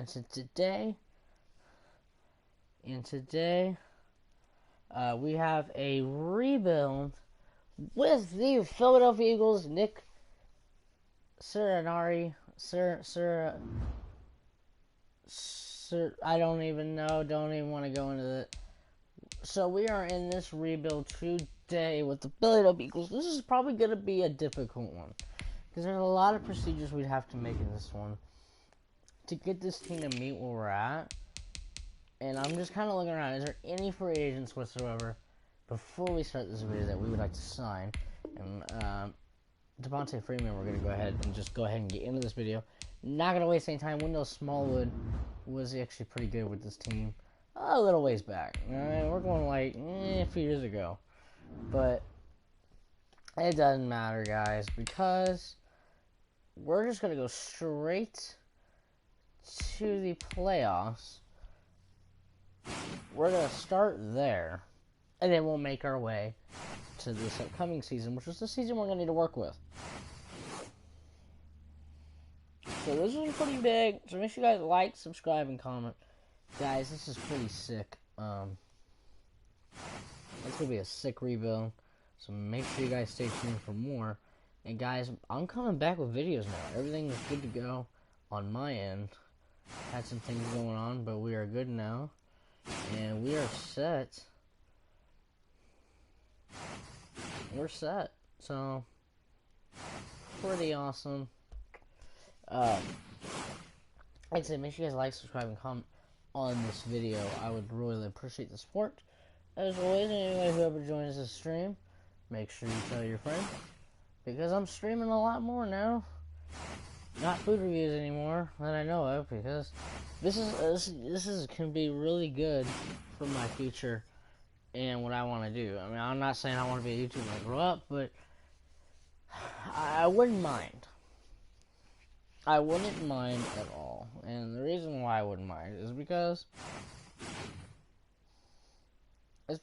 And today we have a rebuild with the Philadelphia Eagles. Nick Sirianni, I don't even know. Don't even want to go into it. So we are in this rebuild today with the Philadelphia Eagles. This is probably going to be a difficult one because there's a lot of procedures we'd have to make in this one to get this team to meet where we're at. And I'm just kind of looking around. Is there any free agents whatsoever before we start this video that we would like to sign? And Devontae Freeman, we're going to go ahead and get into this video. Not going to waste any time. Wendell Smallwood was actually pretty good with this team a little ways back. We're going like a few years ago. But it doesn't matter, guys, because we're just going to go straight to the playoffs. We're going to start there, and then we'll make our way to this upcoming season, which is the season we're going to need to work with. So this is pretty big, so make sure you guys like, subscribe, and comment. Guys, this is pretty sick. It's going to be a sick rebuild, so make sure you guys stay tuned for more. And guys, I'm coming back with videos now. Everything is good to go on my end. Had some things going on, but we are good now. And we are set. We're set. So, pretty awesome. Like I said, make sure you guys like, subscribe, and comment on this video. I would really appreciate the support. As always, anybody who ever joins this stream, make sure you tell your friends. Because I'm streaming a lot more now. Not food reviews anymore that I know of, because this can be really good for my future and what I want to do. I mean, I'm not saying I want to be a YouTuber when I grow up, but I wouldn't mind. I wouldn't mind at all. And the reason why I wouldn't mind is because just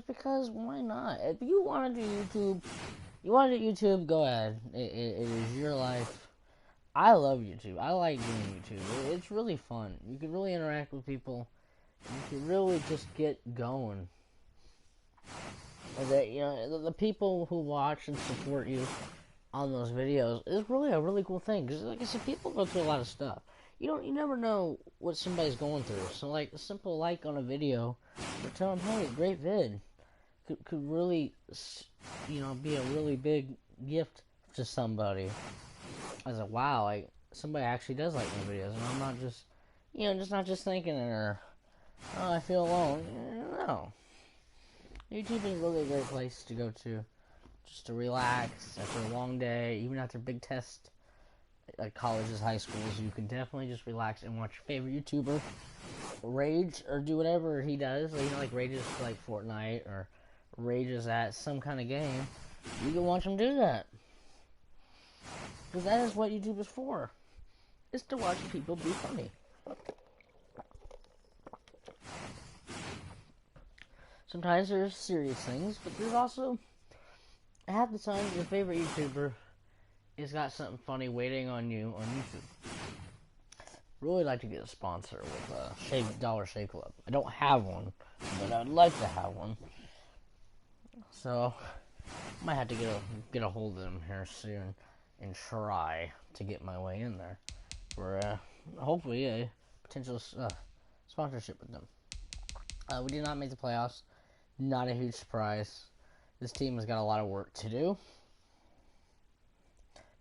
because, why not? If you want to do YouTube, go ahead. It is your life. I love YouTube. I like doing YouTube. It's really fun. You can really interact with people. You can really just get going. The people who watch and support you on those videos is really a really cool thing. Because, like I said, people go through a lot of stuff. You never know what somebody's going through. So, like, a simple like on a video, or tell them, hey, great vid, could really, be a really big gift to somebody. I was like, wow, like, somebody actually does like my videos, and I'm not just, not just thinking, or, oh, I feel alone. No. YouTube is really a great place to go to, just to relax after a long day, even after big tests. Like colleges, high schools, you can definitely just relax and watch your favorite YouTuber rage or do whatever he does. Like rages to like Fortnite or rages at some kind of game. You can watch him do that, because that is what YouTube is for. It's to watch people be funny. Sometimes there's serious things, but there's also half the time your favorite YouTuber has got something funny waiting on you on YouTube. Really like to get a sponsor with Dollar Shave Club. I don't have one, but I'd like to have one. So might have to get a hold of them here soon and try to get my way in there for hopefully a potential sponsorship with them. We did not make the playoffs. Not a huge surprise. This team has got a lot of work to do.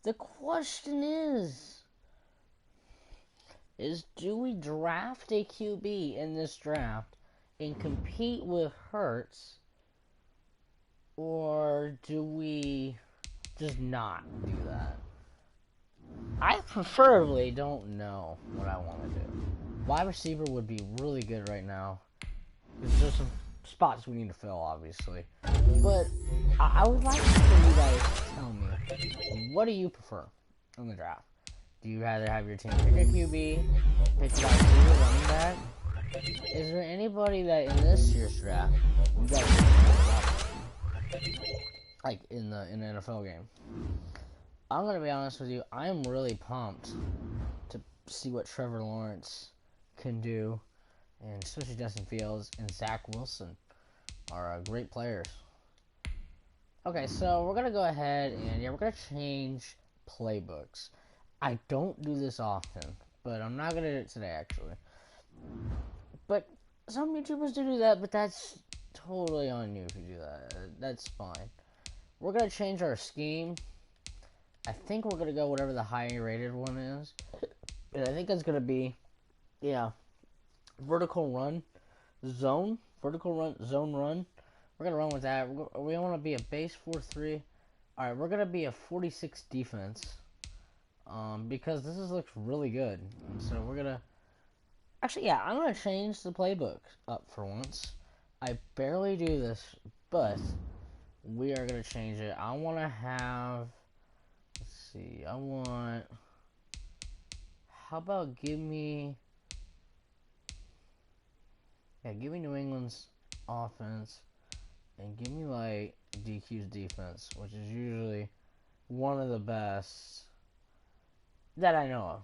The question is do we draft a QB in this draft and compete with Hurts, or do we just not do that? I preferably don't know what I want to do. Wide receiver would be really good right now. There's some spots we need to fill, obviously. But I would like for you guys to tell me, what do you prefer in the draft? Do you rather have your team pick a QB, pick a wide receiver, running back? Is there anybody that in this year's draft you guys like in the NFL game? I'm gonna be honest with you. I'm really pumped to see what Trevor Lawrence can do, and especially Justin Fields and Zach Wilson are great players. Okay, so we're gonna go ahead and we're gonna change playbooks. I don't do this often, but I'm not gonna do it today actually. But some YouTubers do that, but that's totally on you if you do that. That's fine. We're gonna change our scheme. I think we're gonna go whatever the higher rated one is, and I think that's gonna be, vertical run, zone run. We're gonna run with that. We want to be a base 4-3. All right, we're gonna be a 46 defense, because this looks really good. So we're gonna actually, I'm gonna change the playbook up for once. I barely do this, but we are gonna change it. I want to have. Let's see. How about give me New England's offense and give me like DQ's defense, which is usually one of the best that I know of.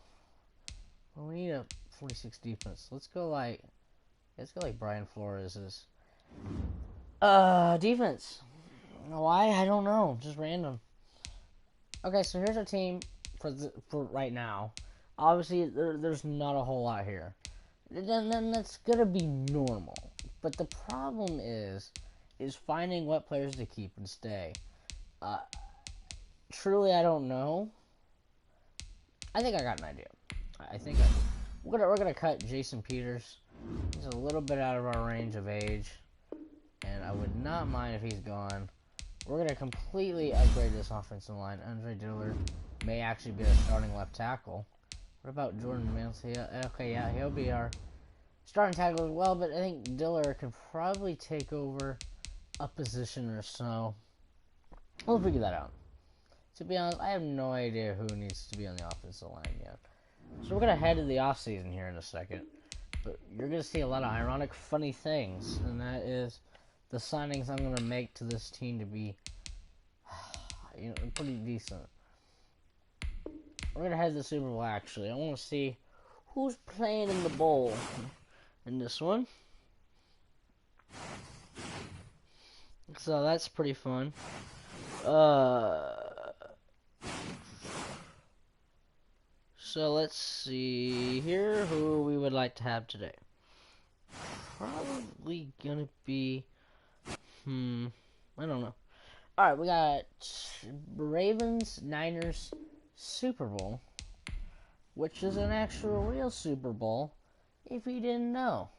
Well, we need a 46 defense. Let's go like Brian Flores' defense. Why? I don't know. Just random. Okay, so here's our team for right now. Obviously, there's not a whole lot here. Then that's gonna be normal. But the problem is finding what players to keep and stay. Truly, I don't know. I think I got an idea. We're gonna cut Jason Peters. He's a little bit out of our range of age, and I would not mind if he's gone. We're gonna completely upgrade this offensive line. Andre Dillard may actually be a starting left tackle. What about Jordan Mills? Okay, he'll be our starting tackle as well, but I think Dillard can probably take over a position or so. We'll figure that out. To be honest, I have no idea who needs to be on the offensive line yet. So we're going to head to the offseason here in a second. But you're going to see a lot of ironic, funny things, and that is the signings I'm going to make to this team to be pretty decent. We're going to head to the Super Bowl, actually. I want to see who's playing in the bowl in this one. So that's pretty fun. So let's see here who we would like to have today. Probably going to be, I don't know. Alright, we got Ravens, Niners, Super Bowl, which is an actual real Super Bowl, if you didn't know.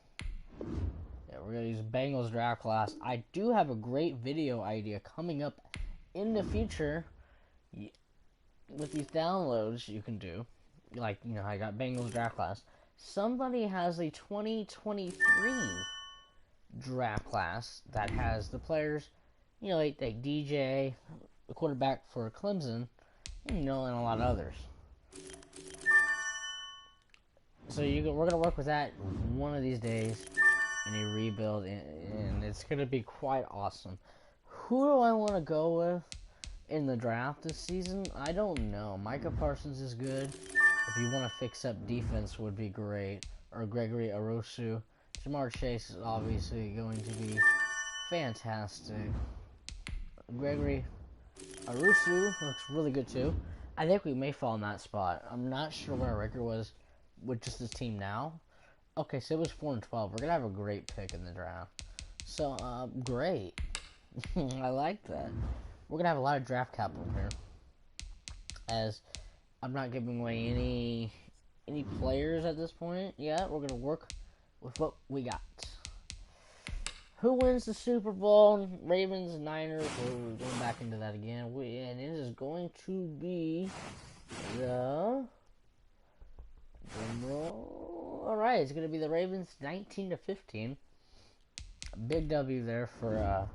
Yeah, we're going to use Bengals draft class. I do have a great video idea coming up in the future with these downloads you can do. Like, I got Bengals draft class. Somebody has a 2023 draft class that has the players, like DJ, the quarterback for Clemson, and a lot of others. So we're going to work with that one of these days in a rebuild, and it's going to be quite awesome. Who do I want to go with in the draft this season? I don't know. Micah Parsons is good. If you want to fix up defense, would be great. Or Gregory Arosu. Jamar Chase is obviously going to be fantastic. Gregory Arosu looks really good too. I think we may fall in that spot. I'm not sure what our record was with just this team now. Okay, so it was 4-12. We're gonna have a great pick in the draft. So, great. I like that. We're gonna have a lot of draft capital here, as I'm not giving away any players at this point yet. We're gonna work with what we got. Who wins the Super Bowl? Ravens, Niners. We're going back into that again. And it is going to be the drumroll. All right, it's going to be the Ravens, 19-15. Big W there for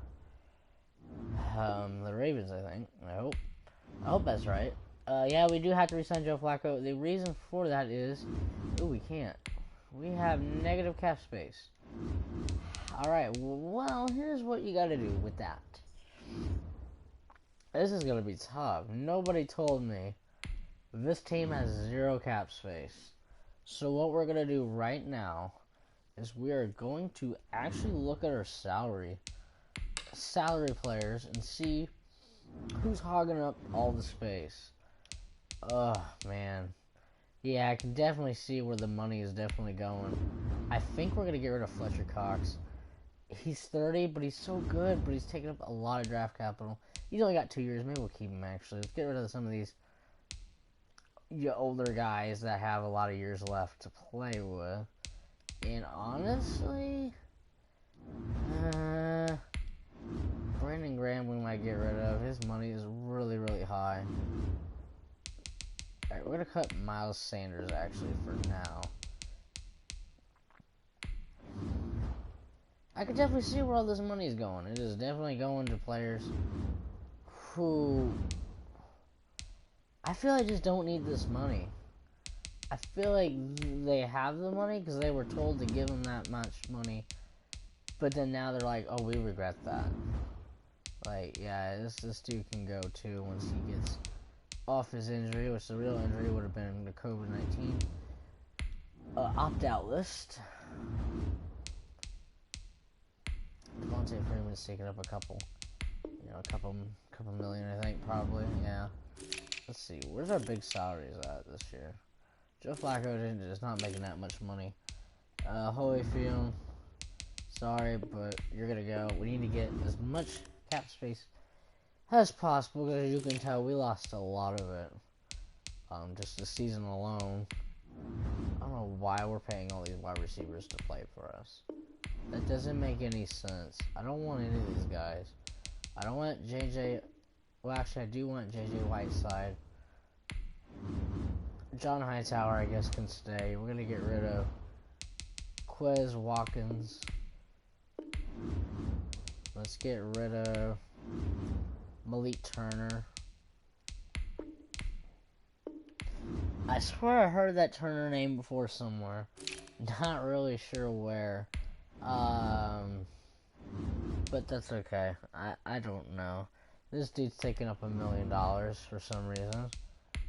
the Ravens, I think. I hope that's right. Yeah, we do have to resign Joe Flacco. The reason for that is, we can't. We have negative cap space. Alright, well, here's what you gotta do with that. This is gonna be tough. Nobody told me this team has 0 cap space. So what we're gonna do right now is we are going to actually look at our salary players and see who's hogging up all the space. Oh man. Yeah, I can definitely see where the money is definitely going. I think we're gonna get rid of Fletcher Cox. He's 30, but he's so good, but he's taking up a lot of draft capital. He's only got 2 years. Maybe we'll keep him, actually. Let's get rid of some of these older guys that have a lot of years left to play with. And honestly, Brandon Graham we might get rid of. His money is really, really high. Alright, we're going to cut Miles Sanders, actually, for now. I can definitely see where all this money is going. It is definitely going to players who I feel like just don't need this money. I feel like they have the money because they were told to give them that much money, but then now they're like, oh, we regret that. Like, yeah, this dude can go too once he gets off his injury, which the real injury would have been the COVID-19 opt-out list. Devontae Freeman's taking up a couple million, I think, probably, yeah. Let's see, where's our big salaries at this year? Joe Flacco is not making that much money. Holyfield, sorry, but you're gonna go. We need to get as much cap space as possible, because as you can tell, we lost a lot of it. Just this season alone. I don't know why we're paying all these wide receivers to play for us. That doesn't make any sense. I don't want any of these guys. I don't want JJ. Well, actually, I do want JJ Whiteside. John Hightower, I guess, can stay. We're gonna get rid of Quez Watkins. Let's get rid of Malik Turner. I swear I heard that Turner name before somewhere. Not really sure where. But that's okay. I don't know. This dude's taking up $1 million for some reason.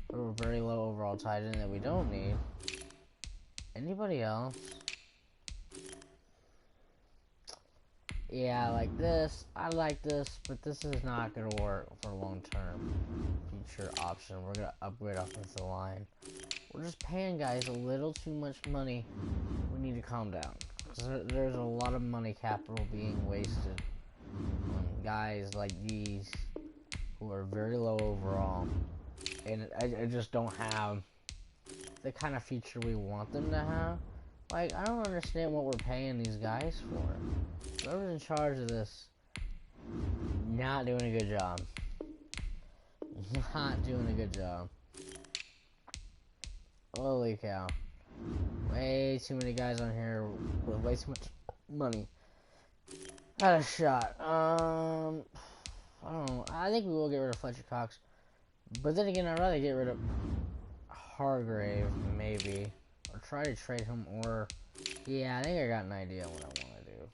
We're a very low overall tight end that we don't need. Anybody else? Yeah, like this. I like this, but this is not going to work for long-term future option. We're going to upgrade offensive line. We're just paying guys a little too much money. We need to calm down. There's a lot of money capital being wasted on guys like these who are very low overall. And I just don't have the kind of future we want them to have. Like, I don't understand what we're paying these guys for. Whoever's in charge of this, not doing a good job. Not doing a good job. Holy cow. Way too many guys on here with way too much money. Had a shot. I don't know. I think we will get rid of Fletcher Cox. But then again, I'd rather get rid of Hargrave, maybe. Or try to trade him, or... Yeah, I think I got an idea what I want to do.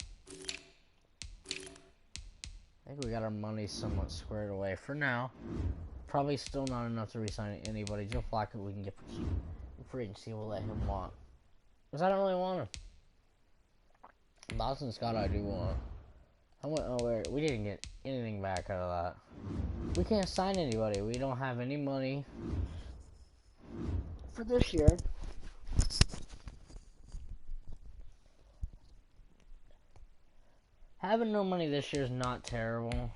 I think we got our money somewhat squared away for now. Probably still not enough to re-sign anybody. Joe Flacco we can get for cheap. Free agency will let him want. Because I don't really want him. Boston Scott I do want. We didn't get anything back out of that. We can't sign anybody. We don't have any money for this year. Having no money this year is not terrible,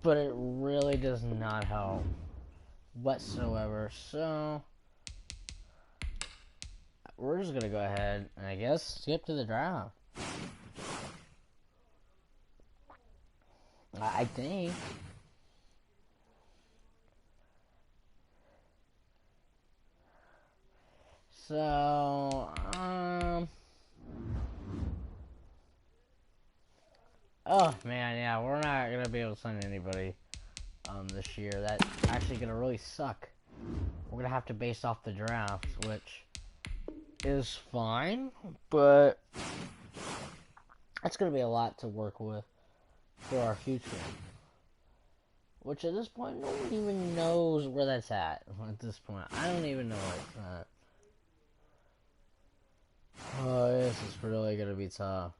but it really does not help whatsoever. So we're just gonna go ahead and I guess skip to the draft. I think. So, oh man, yeah, we're not gonna be able to sign anybody this year. That's actually gonna really suck. We're gonna have to base off the draft, which is fine, but it's gonna be a lot to work with for our future. Which at this point, no one even knows where that's at. At this point, I don't even know where it's at. Oh, this is really gonna be tough.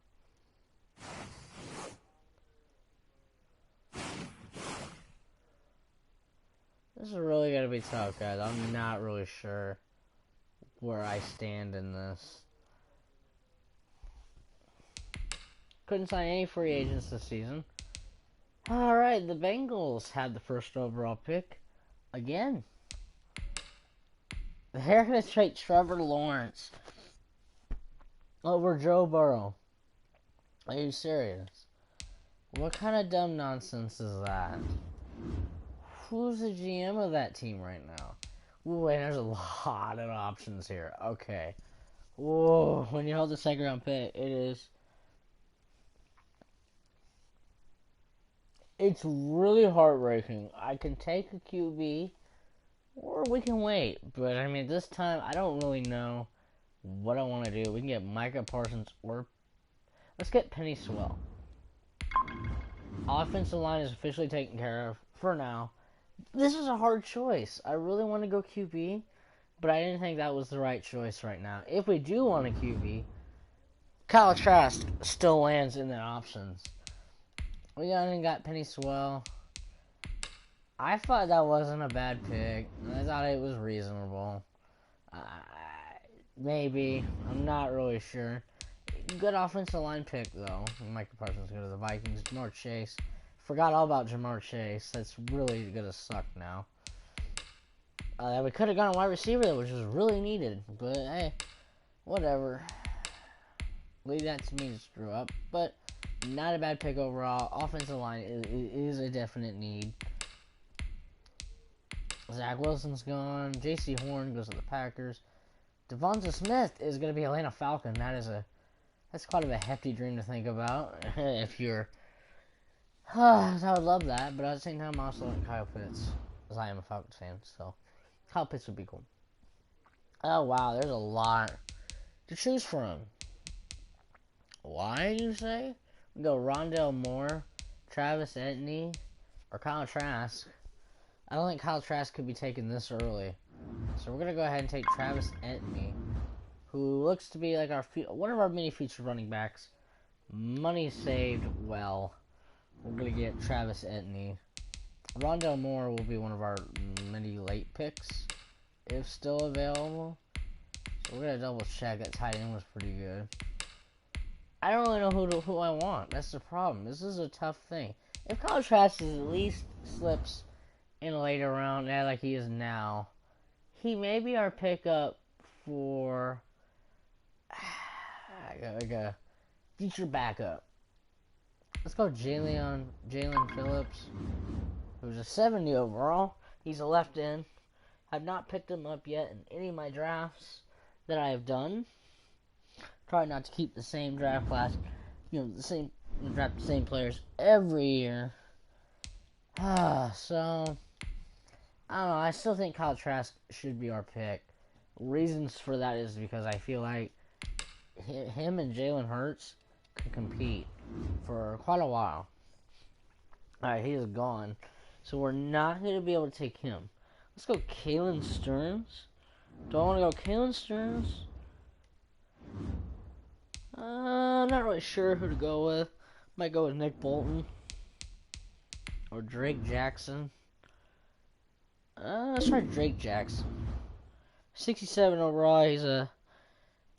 This is really gonna be tough, guys. I'm not really sure where I stand in this. Couldn't sign any free agents this season. Alright, the Bengals had the first overall pick again. They're gonna trade Trevor Lawrence over Joe Burrow. Are you serious? What kind of dumb nonsense is that? Who's the GM of that team right now? Ooh, and there's a lot of options here. Okay. Whoa, when you hold the second round pick, it's really heartbreaking. I can take a QB, or we can wait. But, I mean, this time, I don't really know what I want to do. We can get Micah Parsons, or let's get Penny Swell. Offensive line is officially taken care of, for now. This is a hard choice. I really want to go QB, but I didn't think that was the right choice right now. If we do want a QB, Kyle Trask still lands in the options. We got Penny Swell. I thought that wasn't a bad pick. I thought it was reasonable. Maybe. I'm not really sure. Good offensive line pick, though. Micah Parsons go to the Vikings. Jamar Chase. Forgot all about Jamar Chase. That's really gonna suck now. We could have gone wide receiver, which was really needed. But, hey, whatever. Leave that to me to screw up. But, not a bad pick overall. Offensive line is a definite need. Zach Wilson's gone. J.C. Horn goes to the Packers. Devonta Smith is going to be Atlanta Falcon. That's quite of a hefty dream to think about. If you're... I would love that, but at the same time, I also like Kyle Pitts, as I am a Falcons fan, so Kyle Pitts would be cool. Oh, wow, there's a lot to choose from. Why, you say? We go Rondale Moore, Travis Etienne, or Kyle Trask. I don't think Kyle Trask could be taken this early. So we're going to go ahead and take Travis Etienne, who looks to be like one of our mini featured running backs. Money saved well. We're going to get Travis Etienne. Rondale Moore will be one of our many late picks, if still available. So we're going to double check. That tight end was pretty good. I don't really know who I want. That's the problem. This is a tough thing. If Kyle Trask at least slips in a later round, like he is now, he may be our pickup for like a future backup. Let's go Jalen Phillips, who's a 70 overall. He's a left end. I've not picked him up yet in any of my drafts that I have done. Try not to keep the same draft class, draft the same players every year. So, I don't know. I still think Kyle Trask should be our pick. Reasons for that is because I feel like him and Jalen Hurts can compete for quite a while. Alright, he is gone. So we're not going to be able to take him. Let's go Kalen Stearns. Do I want to go Kalen Stearns? I'm not really sure who to go with. Might go with Nick Bolton. Or Drake Jackson. Let's try Drake Jackson. 67 overall.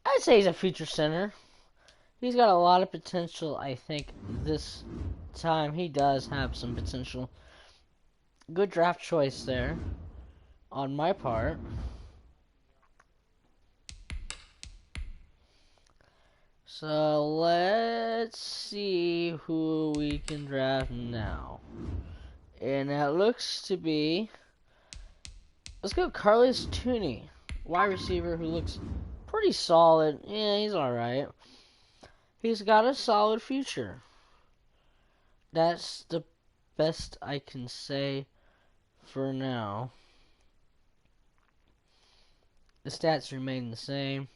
I'd say he's a future center. He's got a lot of potential. I think this time he does have some potential. Good draft choice there on my part. So let's see who we can draft now. And that looks to be... Let's go Carlos Tooney, wide receiver who looks pretty solid. Yeah, he's alright. He's got a solid future. That's the best I can say for now. The stats remain the same.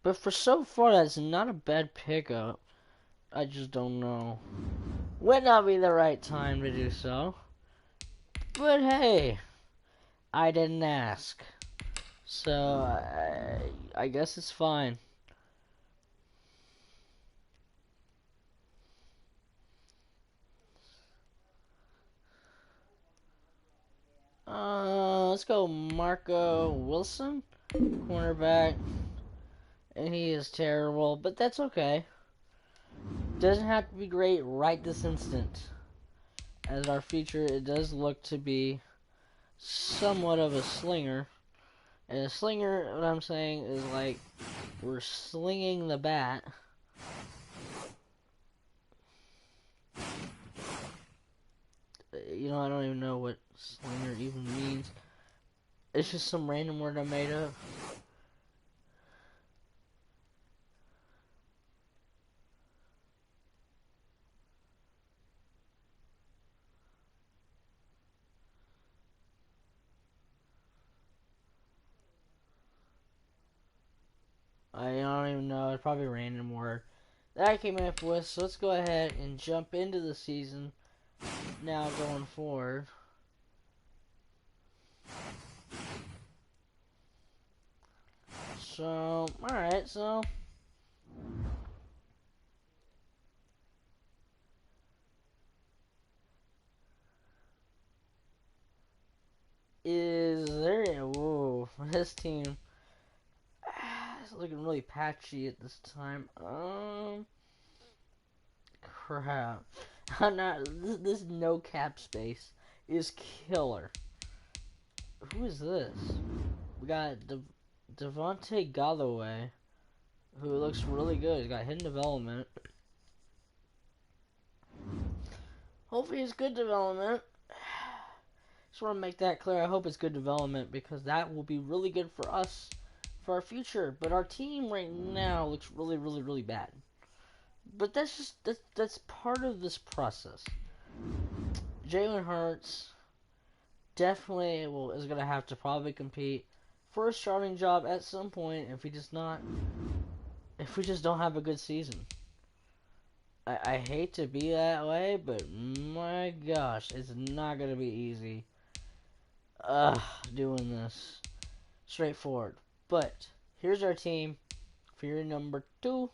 But for so far, that's not a bad pickup. I just don't know would not be the right time to do so. But hey, I didn't ask. So, I guess it's fine. Let's go Marco Wilson, cornerback. And he is terrible, but that's okay. Doesn't have to be great right this instant. As our future, it does look to be somewhat of a slinger. And a slinger, what I'm saying, is like we're slinging the bat. You know, I don't even know what slinger even means. It's just some random word I made up. I don't even know. It's probably a random word that I came up with. So let's go ahead and jump into the season now going forward. So, alright, so is there, whoa, this team is looking really patchy at this time. Crap. I'm not, this no cap space is killer. Who is this? We got Devontae Galloway, who looks really good. He's got hidden development. Hopefully it's good development. Just want to make that clear. I hope it's good development because that will be really good for us for our future. But our team right now looks really, really, really bad. But that's just that's part of this process. Jalen Hurts definitely is gonna have to probably compete for a starting job at some point if we just don't have a good season. I hate to be that way, but my gosh, it's not gonna be easy. Doing this straightforward. But here's our team for your number 2.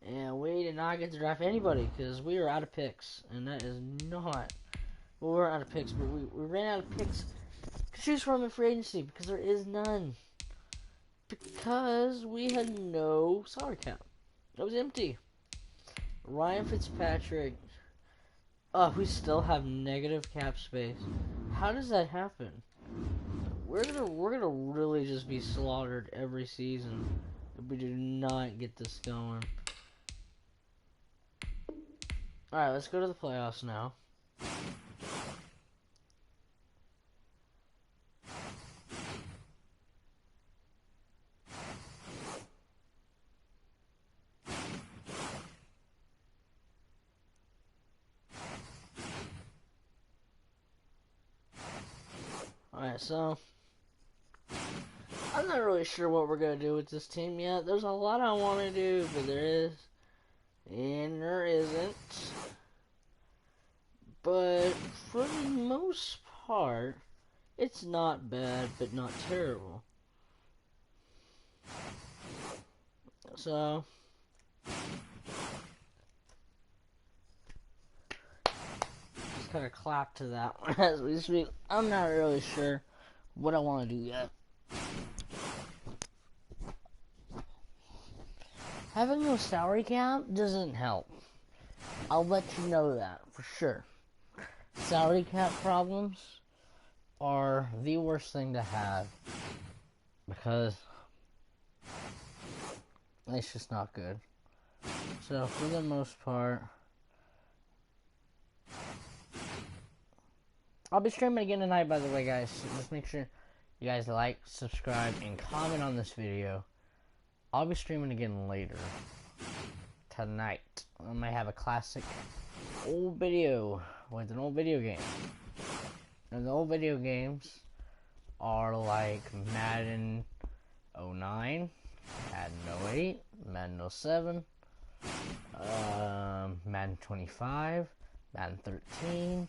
And we did not get to draft anybody because we were out of picks. And that is not... Well, we weren't out of picks, but we ran out of picks to choose from in free agency because there is none. Because we had no salary cap. It was empty. Ryan Fitzpatrick. Oh, we still have negative cap space. How does that happen? We're gonna really just be slaughtered every season if we do not get this going. Alright, let's go to the playoffs now. Alright, so I'm not really sure what we're gonna do with this team yet. There's a lot I want to do, but there is and there isn't. But for the most part, it's not bad, but not terrible. So just kind of clap to that one as we speak. I'm not really sure what I want to do yet. Having no salary cap doesn't help. I'll let you know that for sure. Salary cap problems are the worst thing to have because it's just not good. So for the most part, I'll be streaming again tonight, by the way, guys. So just make sure you guys like, subscribe, and comment on this video. I'll be streaming again later tonight. I might have a classic old video with an old video game. And the old video games are like Madden 09, Madden 08, Madden 07, Madden 25, Madden 13,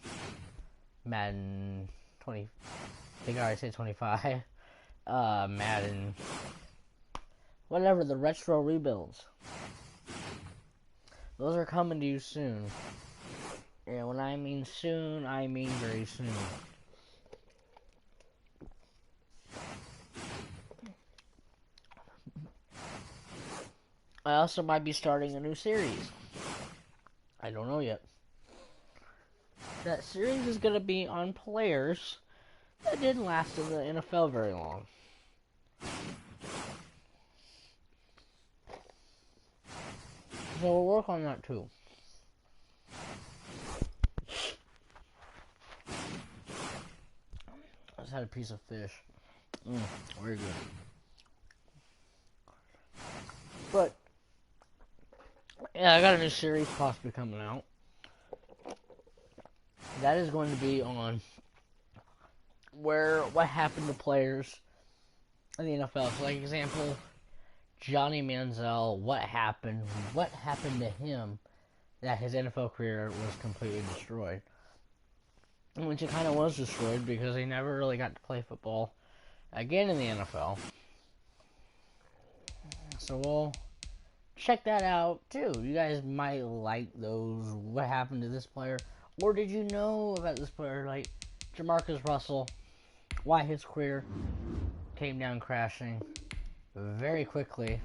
Madden 20, I think I already said 25, Madden, whatever, the retro rebuilds. Those are coming to you soon. And when I mean soon, I mean very soon. I also might be starting a new series. I don't know yet. That series is going to be on players that didn't last in the NFL very long. So we'll work on that too. I just had a piece of fish. Very good. But yeah, I got a new series possibly coming out. That is going to be on what happened to players in the NFL. So, like example, Johnny Manziel, what happened to him that his NFL career was completely destroyed. Which it kind of was destroyed because he never really got to play football again in the NFL. So we'll check that out too. You guys might like those, what happened to this player, or did you know about this player like Jamarcus Russell, why his career came down crashing very quickly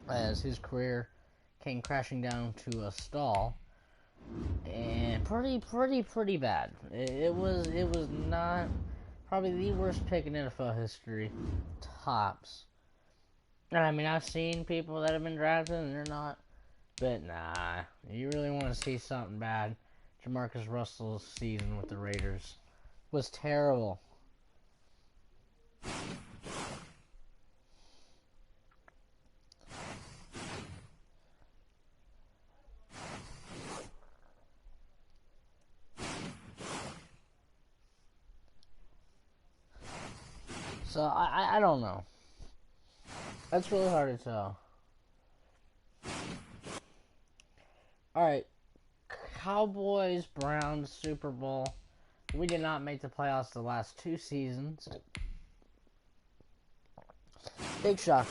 as his career came crashing down to a stall, and pretty bad. It was not probably the worst pick in NFL history, tops. And I mean, I've seen people that have been drafted and they're not, but nah, you really want to see something bad. Jamarcus Russell's season with the Raiders was terrible. So I don't know. That's really hard to tell. Alright, Cowboys, Browns, Super Bowl. We did not make the playoffs the last 2 seasons. Big shocker.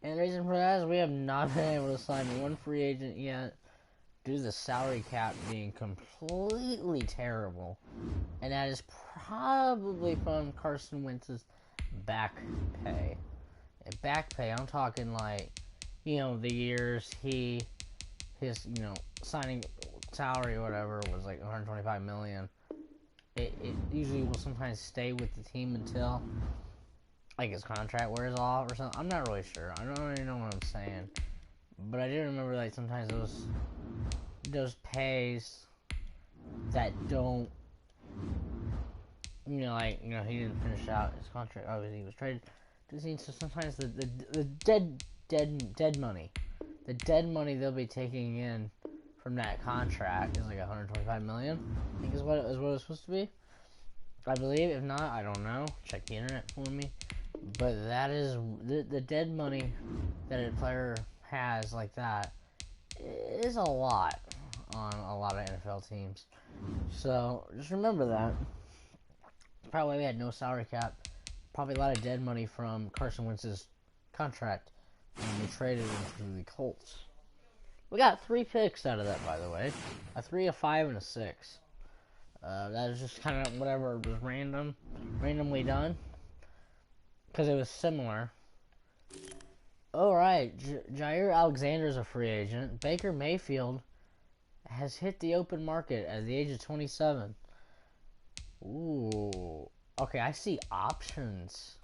And the reason for that is we have not been able to sign one free agent yet due to the salary cap being completely terrible. And that is probably from Carson Wentz's back pay. And back pay, I'm talking like, the years his signing salary or whatever was like $125 million. It usually will sometimes stay with the team until like his contract wears off or something. I'm not really sure. I don't really know what I'm saying, but I do remember like sometimes those pays that don't, he didn't finish out his contract. Obviously, he was traded to the team. So sometimes the dead money. The dead money they'll be taking in from that contract is like $125 million. I think is what it was supposed to be. I believe. If not, I don't know. Check the internet for me. But that is the dead money that a player has like that is a lot on a lot of NFL teams. So just remember that. Probably we had no salary cap. Probably a lot of dead money from Carson Wentz's contract. And we traded him to the Colts. We got 3 picks out of that, by the way. A 3, a 5, and a 6. That is just kind of whatever was randomly done. Because it was similar. Alright, Jair Alexander's a free agent. Baker Mayfield has hit the open market at the age of 27. Ooh. Okay, I see options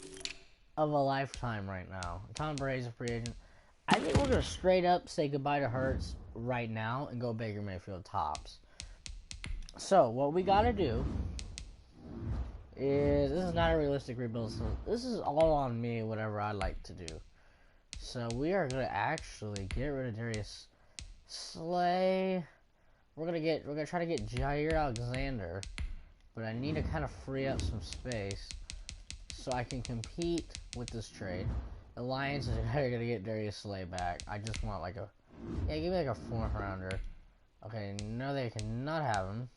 of a lifetime right now. Tom Brady's a free agent. I think we're going to straight up say goodbye to Hurts right now and go Baker Mayfield tops. So, what we got to do is, this is not a realistic rebuild, so this is all on me, whatever I like to do. So, we are going to actually get rid of Darius Slay. We're going to try to get Jair Alexander, but I need to kind of free up some space so I can compete with this trade. The Lions are going to get Darius Slay back. I just want give me like a 4th rounder. Okay, no, they cannot have him.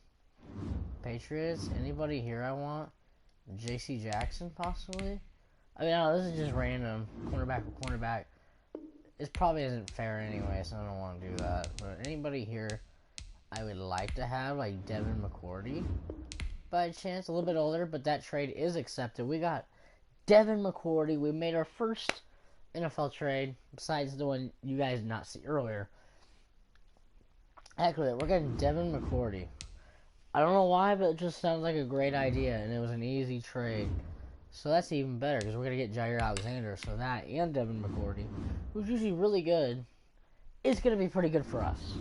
Patriots, anybody here I want? J.C. Jackson, possibly? I mean, no, this is just random. Cornerback or cornerback. This probably isn't fair anyway, so I don't want to do that. But anybody here I would like to have, like Devin McCourty, by chance. A little bit older, but that trade is accepted. We got Devin McCourty. We made our first NFL trade, besides the one you guys did not see earlier. Actually, we're getting Devin McCourty. I don't know why, but it just sounds like a great idea, and it was an easy trade. So that's even better, because we're going to get Jair Alexander, so that and Devin McCourty, who's usually really good, is going to be pretty good for us.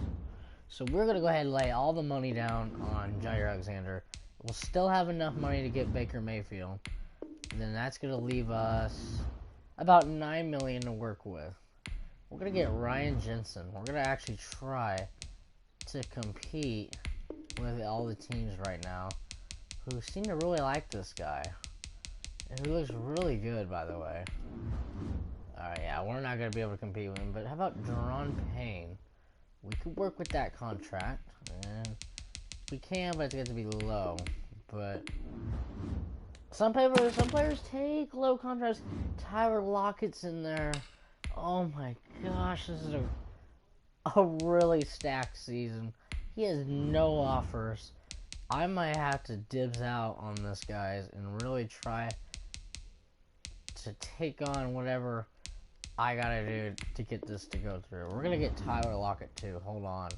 So we're going to go ahead and lay all the money down on Jair Alexander. We'll still have enough money to get Baker Mayfield. And then that's going to leave us about $9 million to work with. We're going to get Ryan Jensen. We're going to actually try to compete with all the teams right now who seem to really like this guy. And who looks really good, by the way. Alright, yeah, we're not going to be able to compete with him. But how about Jerron Payne? We could work with that contract. And we can, but it's going to be low. But some players take low contracts. Tyler Lockett's in there. Oh my gosh, this is a really stacked season. He has no offers. I might have to dibs out on this, guys, and really try to take on whatever I gotta do to get this to go through. We're gonna get Tyler Lockett too. Hold on.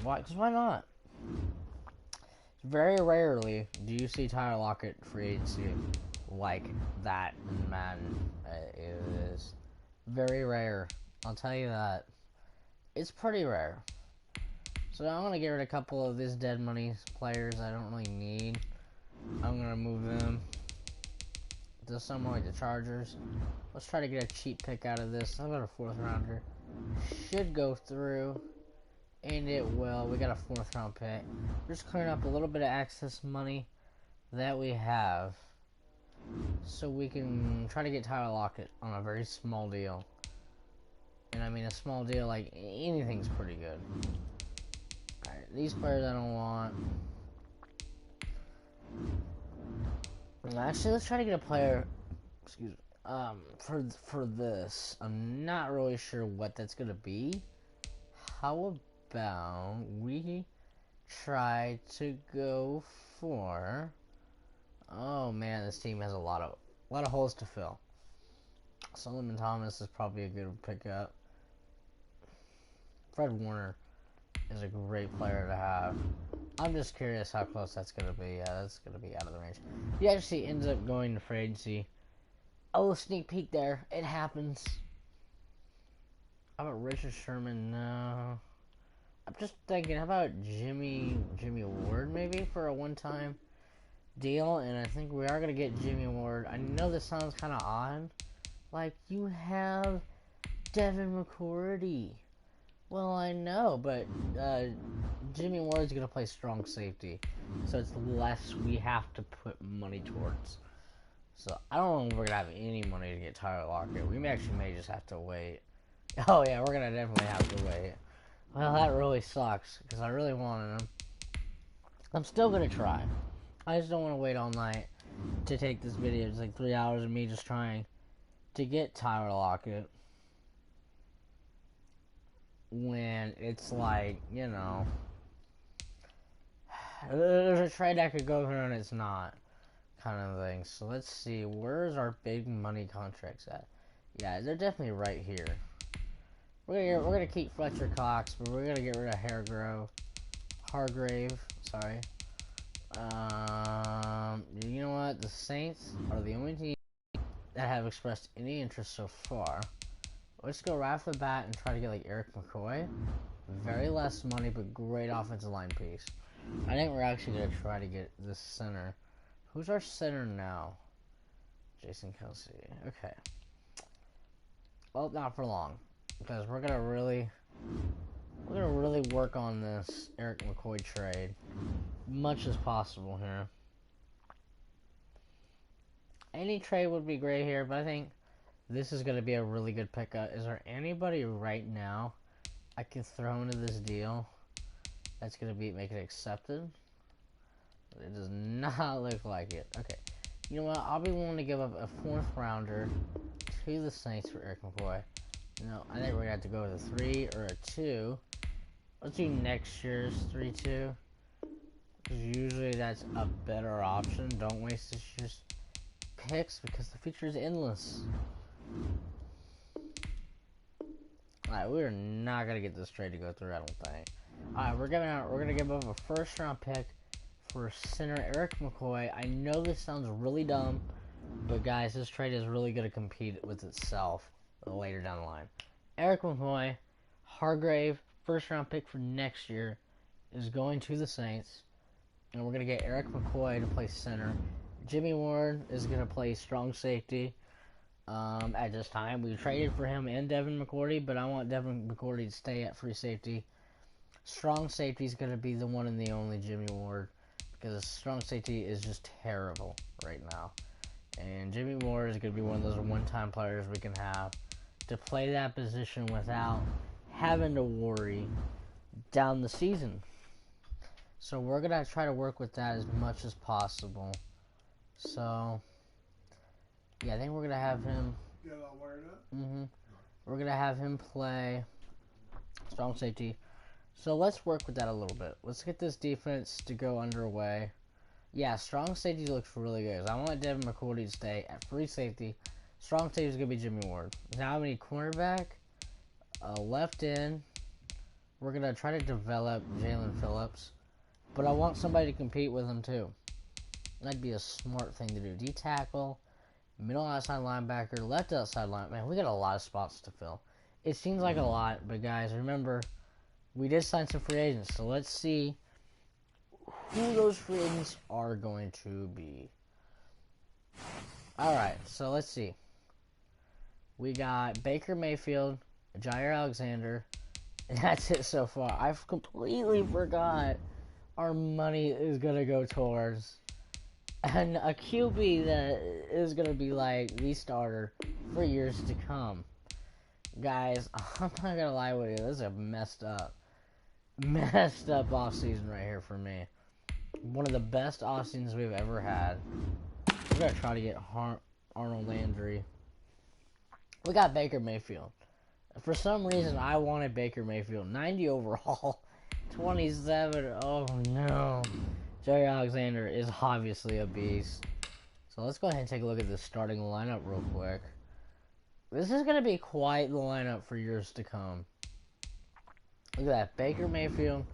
Why not? Very rarely do you see Tyler Lockett free agency like that in Madden. It is very rare. I'll tell you that. It's pretty rare. So I'm going to get rid of a couple of this dead money players I don't really need. I'm going to move them to somewhere like the Chargers. Let's try to get a cheap pick out of this. I've got a 4th rounder. Should go through. And it will. We got a 4th round pick. We're just clearing up a little bit of access money that we have, so we can try to get Tyler Lockett on a very small deal. And I mean a small deal, like anything's pretty good. Alright, these players I don't want. Actually, let's try to get a player, excuse me, for this. I'm not really sure what that's gonna be. How about we try to go for, oh man, this team has a lot of holes to fill. Solomon Thomas is probably a good pickup. Fred Warner is a great player to have. I'm just curious how close that's gonna be. Yeah, that's gonna be out of the range. He actually ends up going to free agency. Oh, sneak peek there. It happens. How about Richard Sherman? No. I'm just thinking, how about Jimmy Ward maybe for a one-time deal? And I think we are going to get Jimmy Ward. I know this sounds kind of odd. Like, you have Devin McCourty. Well, I know, but Jimmy Ward's going to play strong safety. So it's less we have to put money towards. So I don't know if we're going to have any money to get Tyler Lockett. We may just have to wait. Oh yeah, we're going to definitely have to wait. Well, that really sucks, because I really wanted him. I'm still going to try. I just don't want to wait all night to take this video. It's like 3 hours of me just trying to get Tyler Lockett. When it's like, you know, there's a trade that could go through and it's not, kind of thing. So let's see, where's our big money contracts at? Yeah, they're definitely right here. We're gonna keep Fletcher Cox, but we're gonna get rid of Hargrave. Sorry. You know what? The Saints are the only team that have expressed any interest so far. Let's go right off the bat and try to get like Eric McCoy. Very less money, but great offensive line piece. I think we're actually gonna try to get this center. Who's our center now? Jason Kelsey. Okay. Well, not for long, because we're gonna really work on this Eric McCoy trade much as possible here. Any trade would be great here, but I think this is gonna be a really good pickup. Is there anybody right now I can throw into this deal That's gonna make it accepted. It does not look like it. Okay. You know what? I'll be willing to give up a 4th rounder to the Saints for Eric McCoy. No, I think we're gonna have to go with a 3 or a 2. Let's do next year's 3-2. Because usually that's a better option. Don't waste this year's picks because the future is endless. Alright, we're not gonna get this trade to go through, I don't think. Alright, we're gonna give up a 1st round pick for center Eric McCoy. I know this sounds really dumb, but guys, this trade is really gonna compete with itself later down the line. Eric McCoy, Hargrave, 1st round pick for next year, is going to the Saints. And we're going to get Eric McCoy to play center. Jimmy Ward is going to play strong safety. At this time, we traded for him and Devin McCourty, but I want Devin McCourty to stay at free safety. Strong safety is going to be the one and the only Jimmy Ward, because strong safety is just terrible right now. And Jimmy Ward is going to be one of those one-time players we can have to play that position without having to worry down the season. So we're going to try to work with that as much as possible. So, yeah, I think we're going to have him... Get it all wired up? Mm-hmm. We're going to have him play strong safety. So let's work with that a little bit. Let's get this defense to go underway. Yeah, strong safety looks really good. I want Devin McCourty to stay at free safety. Strong safety is going to be Jimmy Ward. Now we need cornerback, left in. We're going to try to develop Jalen Phillips. But I want somebody to compete with him too. That'd be a smart thing to do. D-tackle, middle outside linebacker, left outside linebacker. Man, we got a lot of spots to fill. It seems like a lot, but guys, remember, we did sign some free agents. So let's see who those free agents are going to be. Alright, so let's see. We got Baker Mayfield, Jair Alexander, and that's it so far. I've completely forgot our money is going to go towards and a QB that is going to be like the starter for years to come. Guys, I'm not going to lie with you. This is a messed up offseason right here for me. One of the best offseasons we've ever had. We're going to try to get Arnold Landry. We got Baker Mayfield. For some reason, I wanted Baker Mayfield. 90 overall. 27. Oh, no. Jair Alexander is obviously a beast. So let's go ahead and take a look at the starting lineup real quick. This is going to be quite the lineup for years to come. Look at that. Baker Mayfield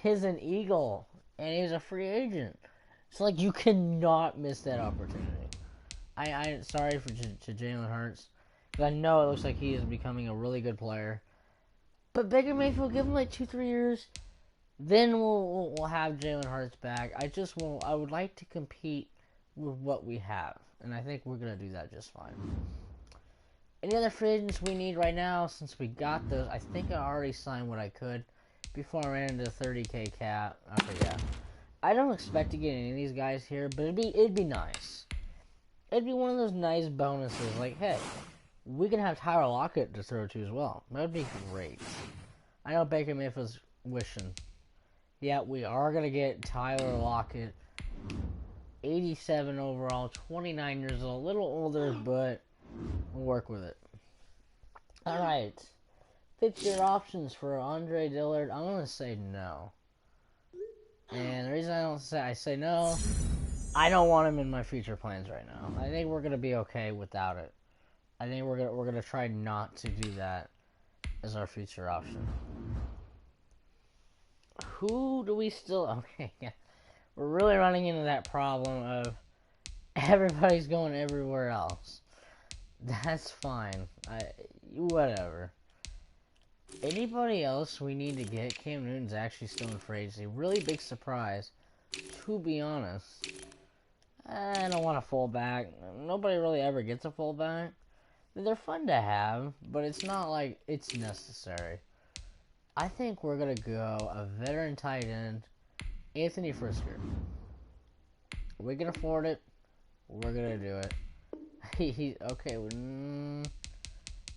is an Eagle. And he's a free agent. It's like you cannot miss that opportunity. I'm sorry to Jalen Hurts. Because I know it looks like he is becoming a really good player. But Baker Mayfield, give him like 2-3 years. Then we'll have Jalen Hurts back. I would like to compete with what we have. And I think we're going to do that just fine. Any other free agents we need right now, since we got those, I think I already signed what I could before I ran into the 30K cap. Okay, yeah. I don't expect to get any of these guys here, but it'd be nice. It'd be one of those nice bonuses, like, hey, we can have Tyler Lockett to throw to as well. That would be great. I know Baker Mayfield's wishing. Yeah, we are going to get Tyler Lockett. 87 overall, 29 years old, a little older, but we'll work with it. Alright. 5th-year options for Andre Dillard. I'm going to say no. And the reason I say no, I don't want him in my future plans right now. I think we're going to be okay without it. I think we're gonna try not to do that as our future option. Who do we still... Okay, yeah. We're really running into that problem of everybody's going everywhere else. That's fine. Whatever. Anybody else we need to get? Cam Newton's actually still in free agency. Really big surprise, to be honest. I don't want a fullback. Nobody really ever gets a fullback. They're fun to have, but it's not like it's necessary. I think we're going to go a veteran tight end, Anthony Frisker. We can afford it. We're going to do it. Okay,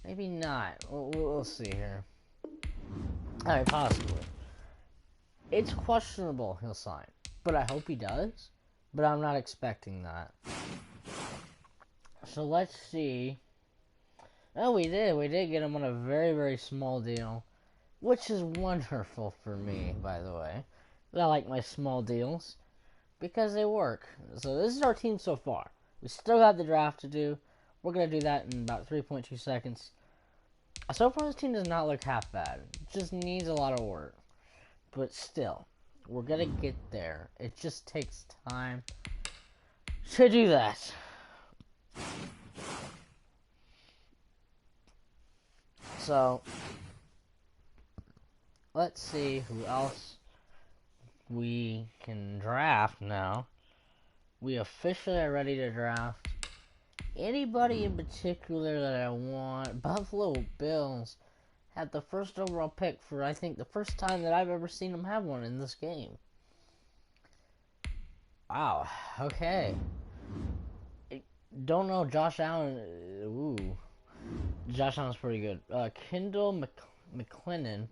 maybe not. We'll see here. Alright, possibly. It's questionable he'll sign, but I hope he does. But I'm not expecting that. So let's see. Oh, we did. We did get him on a very, very small deal, which is wonderful for me, by the way. I like my small deals because they work. So this is our team so far. We still got the draft to do. We're going to do that in about 3.2 seconds. So far, this team does not look half bad. It just needs a lot of work. But still, we're going to get there. It just takes time to do that. So, let's see who else we can draft now. We officially are ready to draft. Anybody in particular that I want? Buffalo Bills had the first overall pick for, I think, the first time that I've ever seen them have one in this game. Wow. Okay. Don't know. Josh Allen. Ooh. Josh Allen's pretty good. Kendall McClellan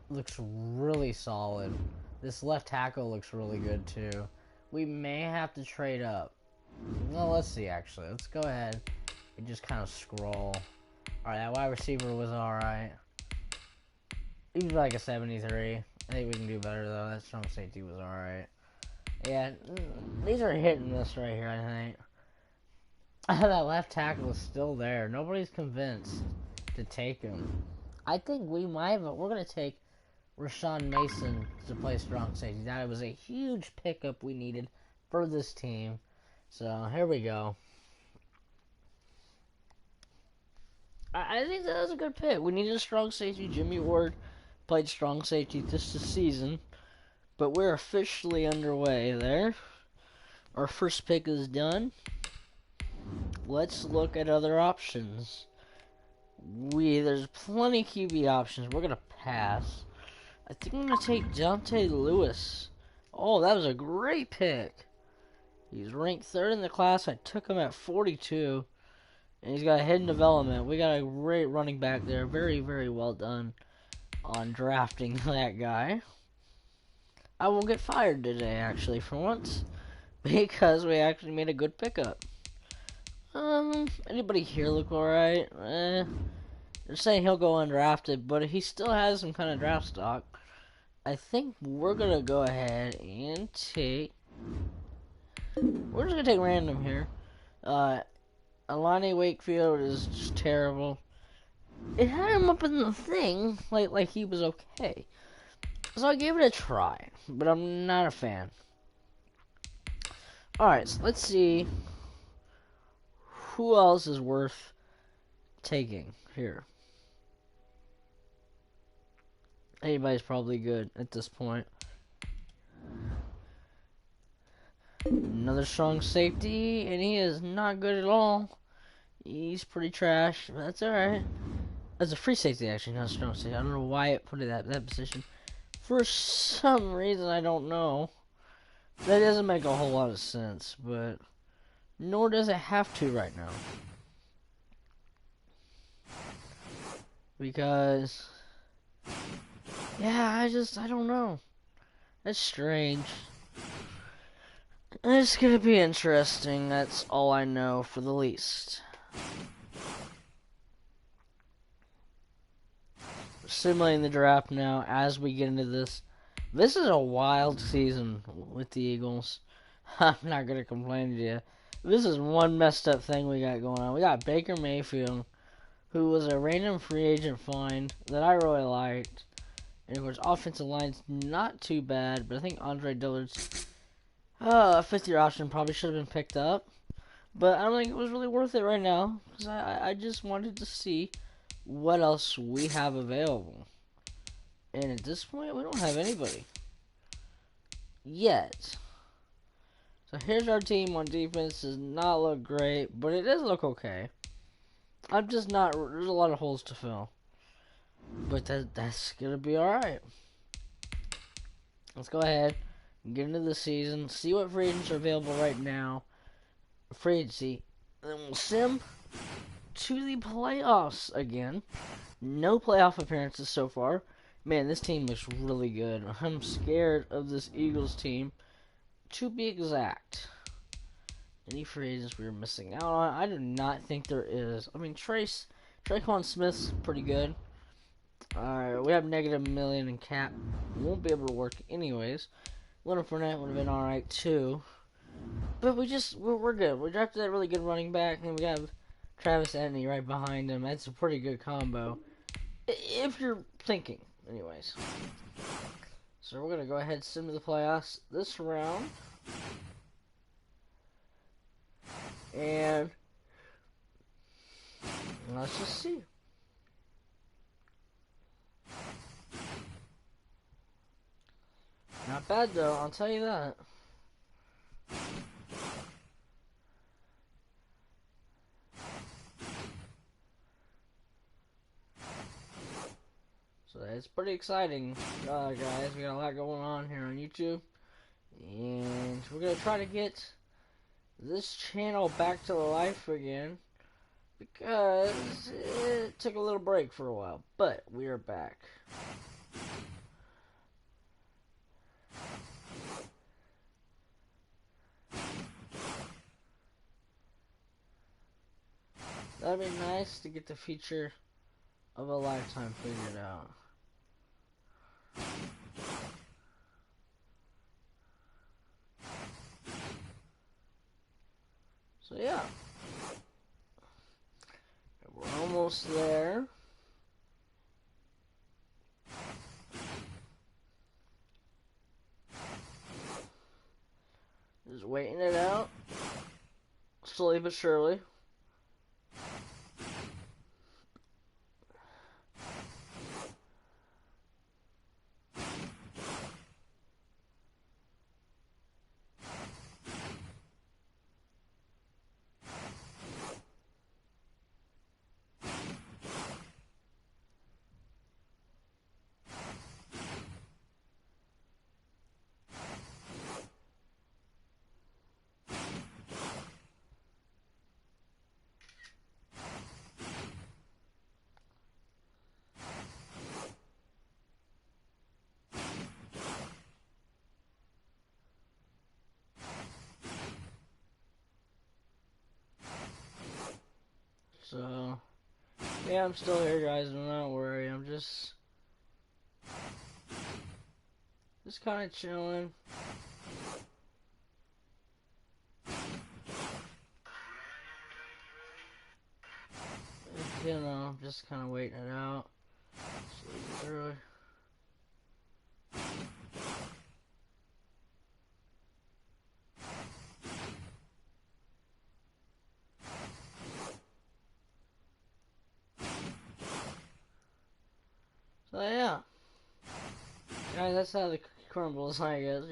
looks really solid. This left tackle looks really good too. We may have to trade up. Well, let's see actually. Let's go ahead and just kind of scroll. Alright, that wide receiver was alright. He was like a 73. I think we can do better though. That strong safety was alright. Yeah, these are hit and miss right here, I think. That left tackle is still there. Nobody's convinced to take him. I think we might, but we're going to take Rashawn Mason to play strong safety. That was a huge pickup we needed for this team. So, here we go. I think that was a good pick. We needed a strong safety. Jimmy Ward played strong safety this season. But we're officially underway there. Our first pick is done. Let's look at other options. There's plenty of QB options. We're going to pass. I think I'm going to take Dante Lewis. Oh, that was a great pick. He's ranked 3rd in the class. I took him at 42. And he's got a hidden development. We got a great running back there. Very, very well done on drafting that guy. I won't get fired today, actually, for once. Because we actually made a good pickup. Anybody here look alright? They're saying he'll go undrafted, but he still has some kind of draft stock. I think we're gonna go ahead and take. We're just gonna take random here. Alani Wakefield is just terrible. It had him up in the thing, like he was okay. So I gave it a try, but I'm not a fan. Alright, so let's see who else is worth taking here. Anybody's probably good at this point. Another strong safety, and he is not good at all. He's pretty trash, but that's alright. That's a free safety, actually, not a strong safety. I don't know why it put it at that position. For some reason, I don't know. That doesn't make a whole lot of sense, but nor does it have to right now. Because, yeah, I don't know. That's strange. It's gonna be interesting, that's all I know for the least. Simulating the draft now as we get into this. This is a wild season with the Eagles. I'm not gonna complain to you. This is one messed up thing we got going on. We got Baker Mayfield, who was a random free agent find that I really liked. And of course, offensive line's not too bad, but I think Andre Dillard's a 5th-year option probably should have been picked up. But I don't think it was really worth it right now, because I just wanted to see what else we have available. And at this point, we don't have anybody. Yet. So here's our team on defense. Does not look great, but it does look okay. I'm just not, there's a lot of holes to fill. But that's going to be alright. Let's go ahead and get into the season. See what free agents are available right now. Free agency. Then we'll sim to the playoffs again. No playoff appearances so far. Man, this team looks really good. I'm scared of this Eagles team, to be exact. Any free agents we were missing out on? I do not think there is. I mean, Traquan Smith's pretty good. We have negative $1 million in cap. Won't be able to work anyways. Leonard Fournette would have been alright too. But we're good. We drafted that really good running back, and we have Travis Etienne right behind him. That's a pretty good combo. If you're thinking, anyways. So we're going to go ahead and send to the playoffs this round. And let's just see. Not bad though, I'll tell you that. So it's pretty exciting, guys. We got a lot going on here on YouTube. And we're going to try to get this channel back to life again, because it took a little break for a while, but we are back. That'd be nice to get the feature of a lifetime figured out. So yeah, we're almost there. Just waiting it out, slowly but surely. So, yeah, I'm still here, guys. Do not worry. I'm just kind of chilling. You know, just kind of waiting it out. Sleep through. So yeah, guys, that's how the cookie crumbles. I guess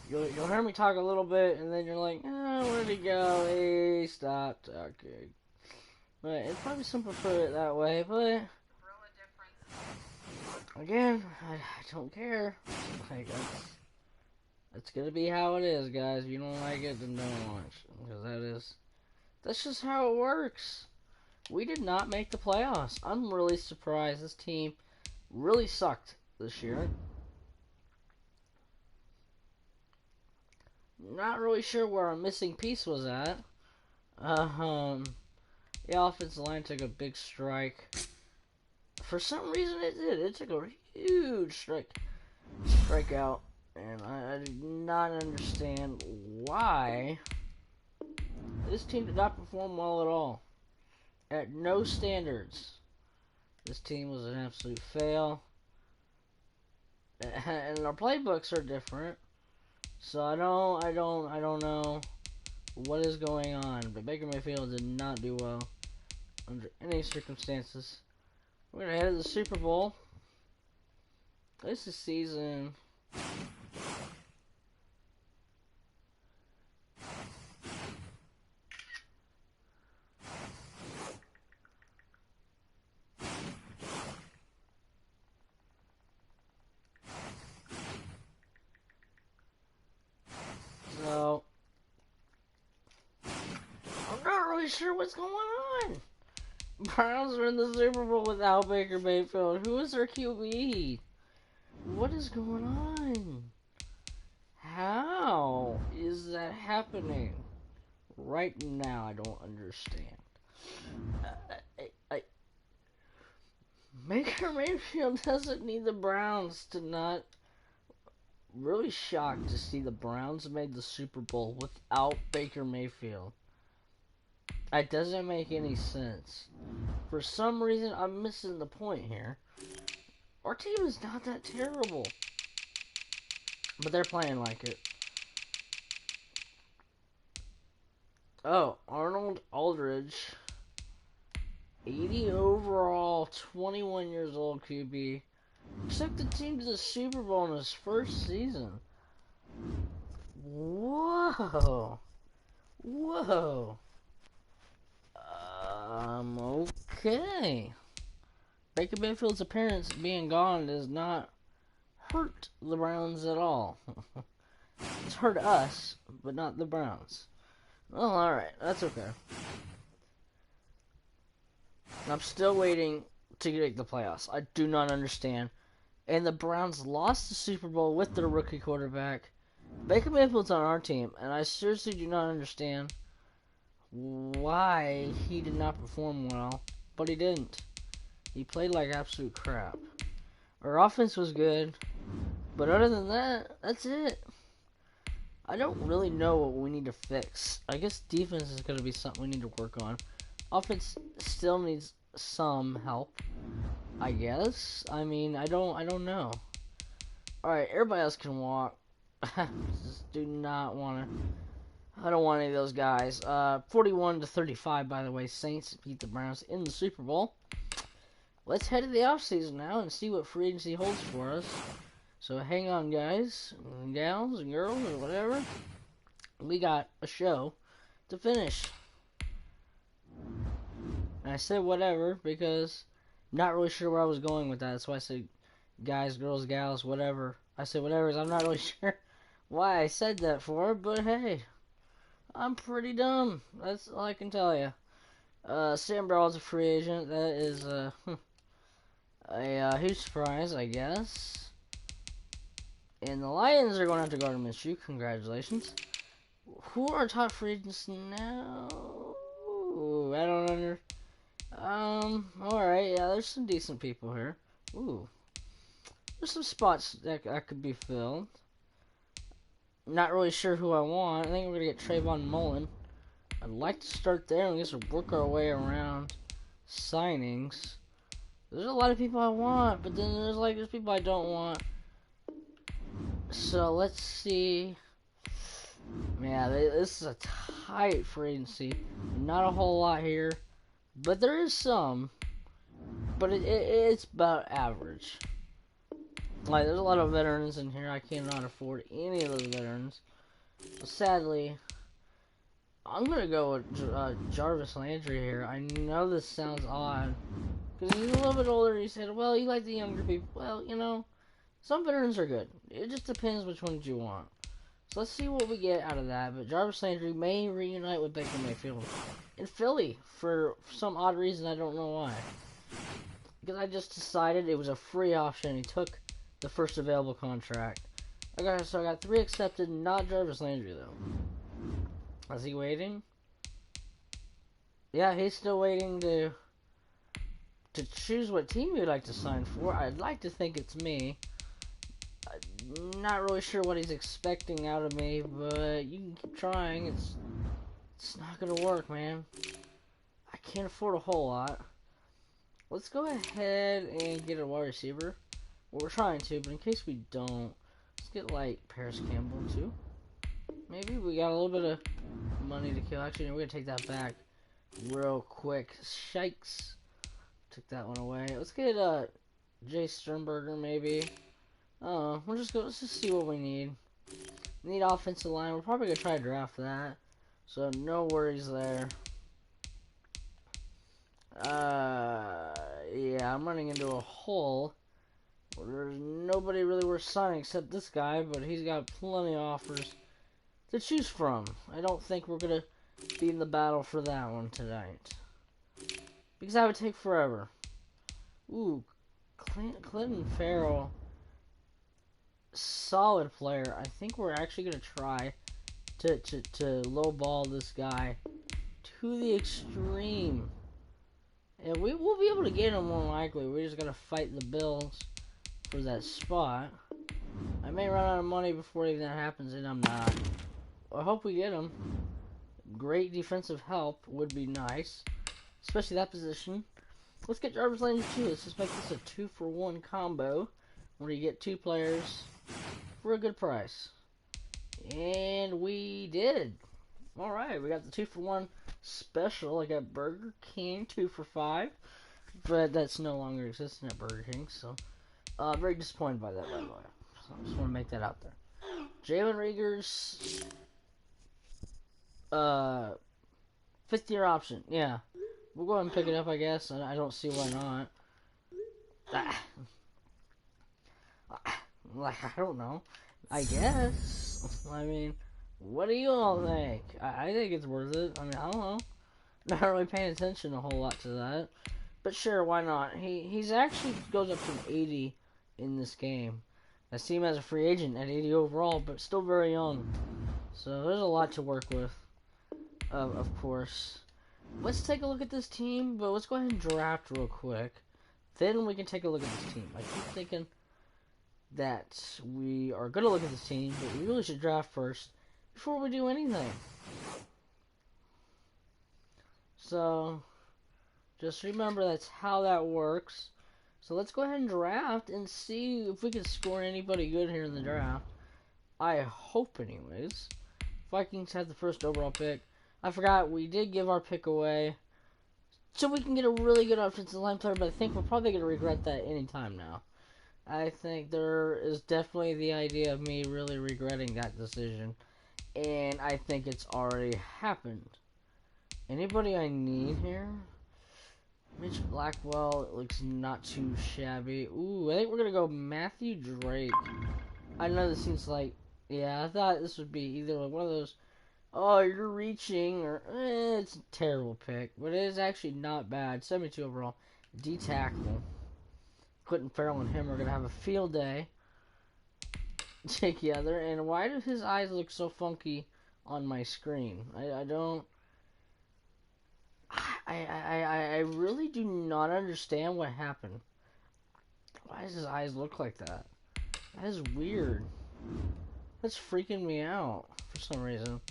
you'll hear me talk a little bit, and then you're like, where'd he go? He stopped talking. But it's probably simpler for it that way. But again, I don't care. Like that's gonna be how it is, guys. If you don't like it, then don't watch, because that's just how it works. We did not make the playoffs. I'm really surprised. This team really sucked this year. Not really sure where our missing piece was at. The offensive line took a big strike. For some reason it did. It took a huge strikeout. And I did not understand why this team did not perform well at all. At no standards. This team was an absolute fail. And our playbooks are different. So I don't know what is going on. But Baker Mayfield did not do well under any circumstances. We're gonna head to the Super Bowl. This is season. So I'm not really sure what's going on. Browns are in the Super Bowl without Baker Mayfield. Who is their QB? What is going on? How is that happening right now? I don't understand. Baker Mayfield doesn't need the Browns to not. Really shocked to see the Browns made the Super Bowl without Baker Mayfield. That doesn't make any sense. For some reason, I'm missing the point here. Our team is not that terrible. But they're playing like it. Oh, Arnold Aldridge. 80 overall, 21 years old QB. Took the team to the Super Bowl in his first season. Whoa. Whoa. Okay. Baker Mayfield's appearance being gone does not hurt the Browns at all. It's hurt us, but not the Browns. Well, alright, that's okay. I'm still waiting to make the playoffs. I do not understand. And the Browns lost the Super Bowl with their rookie quarterback. Baker Mayfield's on our team, and I seriously do not understand why he did not perform well, but he didn't. He played like absolute crap. Our offense was good, but other than that, that's it. I don't really know what we need to fix. I guess defense is going to be something we need to work on. Offense still needs some help, I guess. I mean, I don't know. Alright, everybody else can walk. Just do not want to. I don't want any of those guys. 41-35, by the way. Saints beat the Browns in the Super Bowl. Let's head to the offseason now and see what free agency holds for us. So hang on, guys, and gals, and girls, and whatever. We got a show to finish. And I said whatever because I'm not really sure where I was going with that. That's why I said guys, girls, gals, whatever. I said whatever because I'm not really sure why I said that for, but hey, I'm pretty dumb. That's all I can tell you. Sam Darnold's a free agent. That is a huge surprise, I guess. And the Lions are going to have to guard Minshew. Congratulations. Who are our top free agents now? Ooh, I don't under. Alright, yeah, there's some decent people here. Ooh. There's some spots that could be filled. Not really sure who I want. I think we're going to get Trayvon Mullen. I'd like to start there and I guess we'll work our way around signings. There's a lot of people I want, but then there's people I don't want. So let's see. Yeah, this is a tight free agency. Not a whole lot here, but there is some. But it's about average. Like, there's a lot of veterans in here. I cannot afford any of those veterans. So sadly, I'm gonna go with Jarvis Landry here. I know this sounds odd because he's a little bit older. He said, "Well, you like the younger people." Well, you know. Some veterans are good. It just depends which ones you want. So let's see what we get out of that. But Jarvis Landry may reunite with Baker Mayfield in Philly for some odd reason. I don't know why. Because I just decided it was a free option. He took the first available contract. Okay, so I got 3 accepted. Not Jarvis Landry though. Is he waiting? Yeah, he's still waiting to choose what team he'd like to sign for. I'd like to think it's me. Not really sure what he's expecting out of me, but you can keep trying. It's not gonna work, man. I can't afford a whole lot. Let's go ahead and get a wide receiver. Well, we're trying to, but in case we don't, let's get like Paris Campbell too. Maybe we got a little bit of money to kill. Actually, no, we're gonna take that back real quick. Shikes. Took that one away. Let's get Jay Sternberger maybe. Let's just see what we need. We need offensive line. We're probably gonna try to draft that. So no worries there. Yeah, I'm running into a hole where there's nobody really worth signing except this guy, but he's got plenty of offers to choose from. I don't think we're gonna be in the battle for that one tonight. Because that would take forever. Ooh, Clinton Farrell. solid player. I think we're actually gonna try to lowball this guy to the extreme. And we will be able to get him more likely. We just gotta fight the Bills for that spot. I may run out of money before even that happens, and I'm not. I hope we get him. Great defensive help would be nice, especially that position. Let's get Jarvis Landry too. Let's just make this a 2-for-1 combo where you get 2 players for a good price. And we did. Alright, we got the 2-for-1 special. I got Burger King 2 for $5, but that's no longer existing at Burger King, so very disappointed by that, by the way. So I just want to make that out there. Jalen Reagor's 5th-year option. Yeah, we'll go ahead and pick it up, I guess. I don't see why not. Like, I don't know. I guess. I mean, what do you all think? I think it's worth it. I mean, I don't know. Not really paying attention a whole lot to that. But sure, why not? He's actually goes up to an 80 in this game. I see him as a free agent at 80 overall, but still very young. So there's a lot to work with, of course. Let's take a look at this team, but let's go ahead and draft real quick. Then we can take a look at this team. I keep thinking that we are going to look at this team, but we really should draft first before we do anything. So, just remember that's how that works. So let's go ahead and draft and see if we can score anybody good here in the draft. I hope anyways. Vikings have the first overall pick. I forgot we did give our pick away so we can get a really good offensive line player, but I think we're probably going to regret that anytime now. I think there is definitely the idea of me really regretting that decision, and I think it's already happened. Anybody I need here? Mitch Blackwell, it looks not too shabby. Ooh, I think we're going to go Matthew Drake. I know this seems like, yeah, I thought this would be either one of those, oh, you're reaching, or it's a terrible pick. But it is actually not bad. 72 overall. D-tackle. Clinton Farrell and him are going to have a field day together. And why do his eyes look so funky on my screen? I don't... I really do not understand what happened. Why does his eyes look like that? That is weird. That's freaking me out for some reason.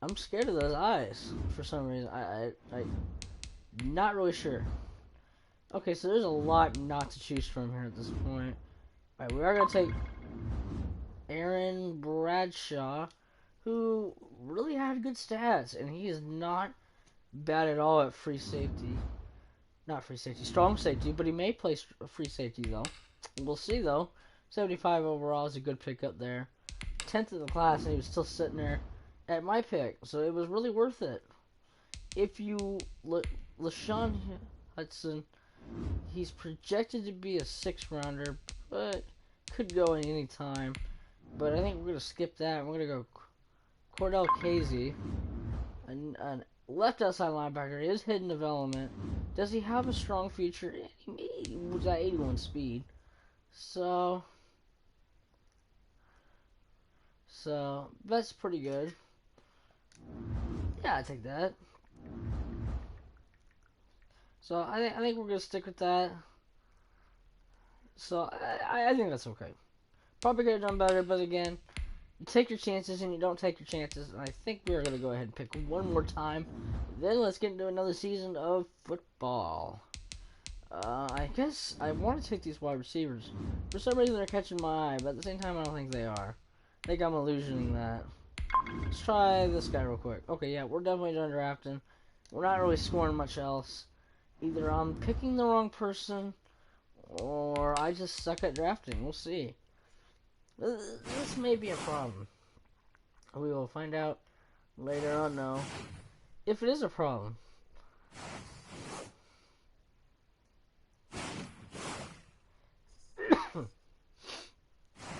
I'm scared of those eyes for some reason. I'm not really sure. Okay, so there's a lot not to choose from here at this point. Alright, we are going to take Aaron Bradshaw, who really had good stats, and he is not bad at all at free safety. Not free safety, strong safety, but he may play free safety, though. We'll see, though. 75 overall is a good pickup there. 10th in the class, and he was still sitting there at my pick, so it was really worth it. If you look, LaShawn Hudson, he's projected to be a 6th-rounder, but could go at any time. But I think we're going to skip that. We're going to go Cordell Casey, an left outside linebacker. He is hidden development. Does he have a strong future? He was at 81 speed. So that's pretty good. Yeah, I take that. So I think we're gonna stick with that. So I think that's okay. Probably could have done better, but again, you take your chances and you don't take your chances. And I think we're gonna go ahead and pick one more time. Then let's get into another season of football. I guess I want to take these wide receivers. For some reason, they're catching my eye, but at the same time, I don't think they are. I think I'm illusioning that. Let's try this guy real quick. Okay, yeah, we're definitely done drafting. We're not really scoring much else. Either I'm picking the wrong person, or I just suck at drafting. We'll see. This may be a problem. We will find out later on, though, if it is a problem.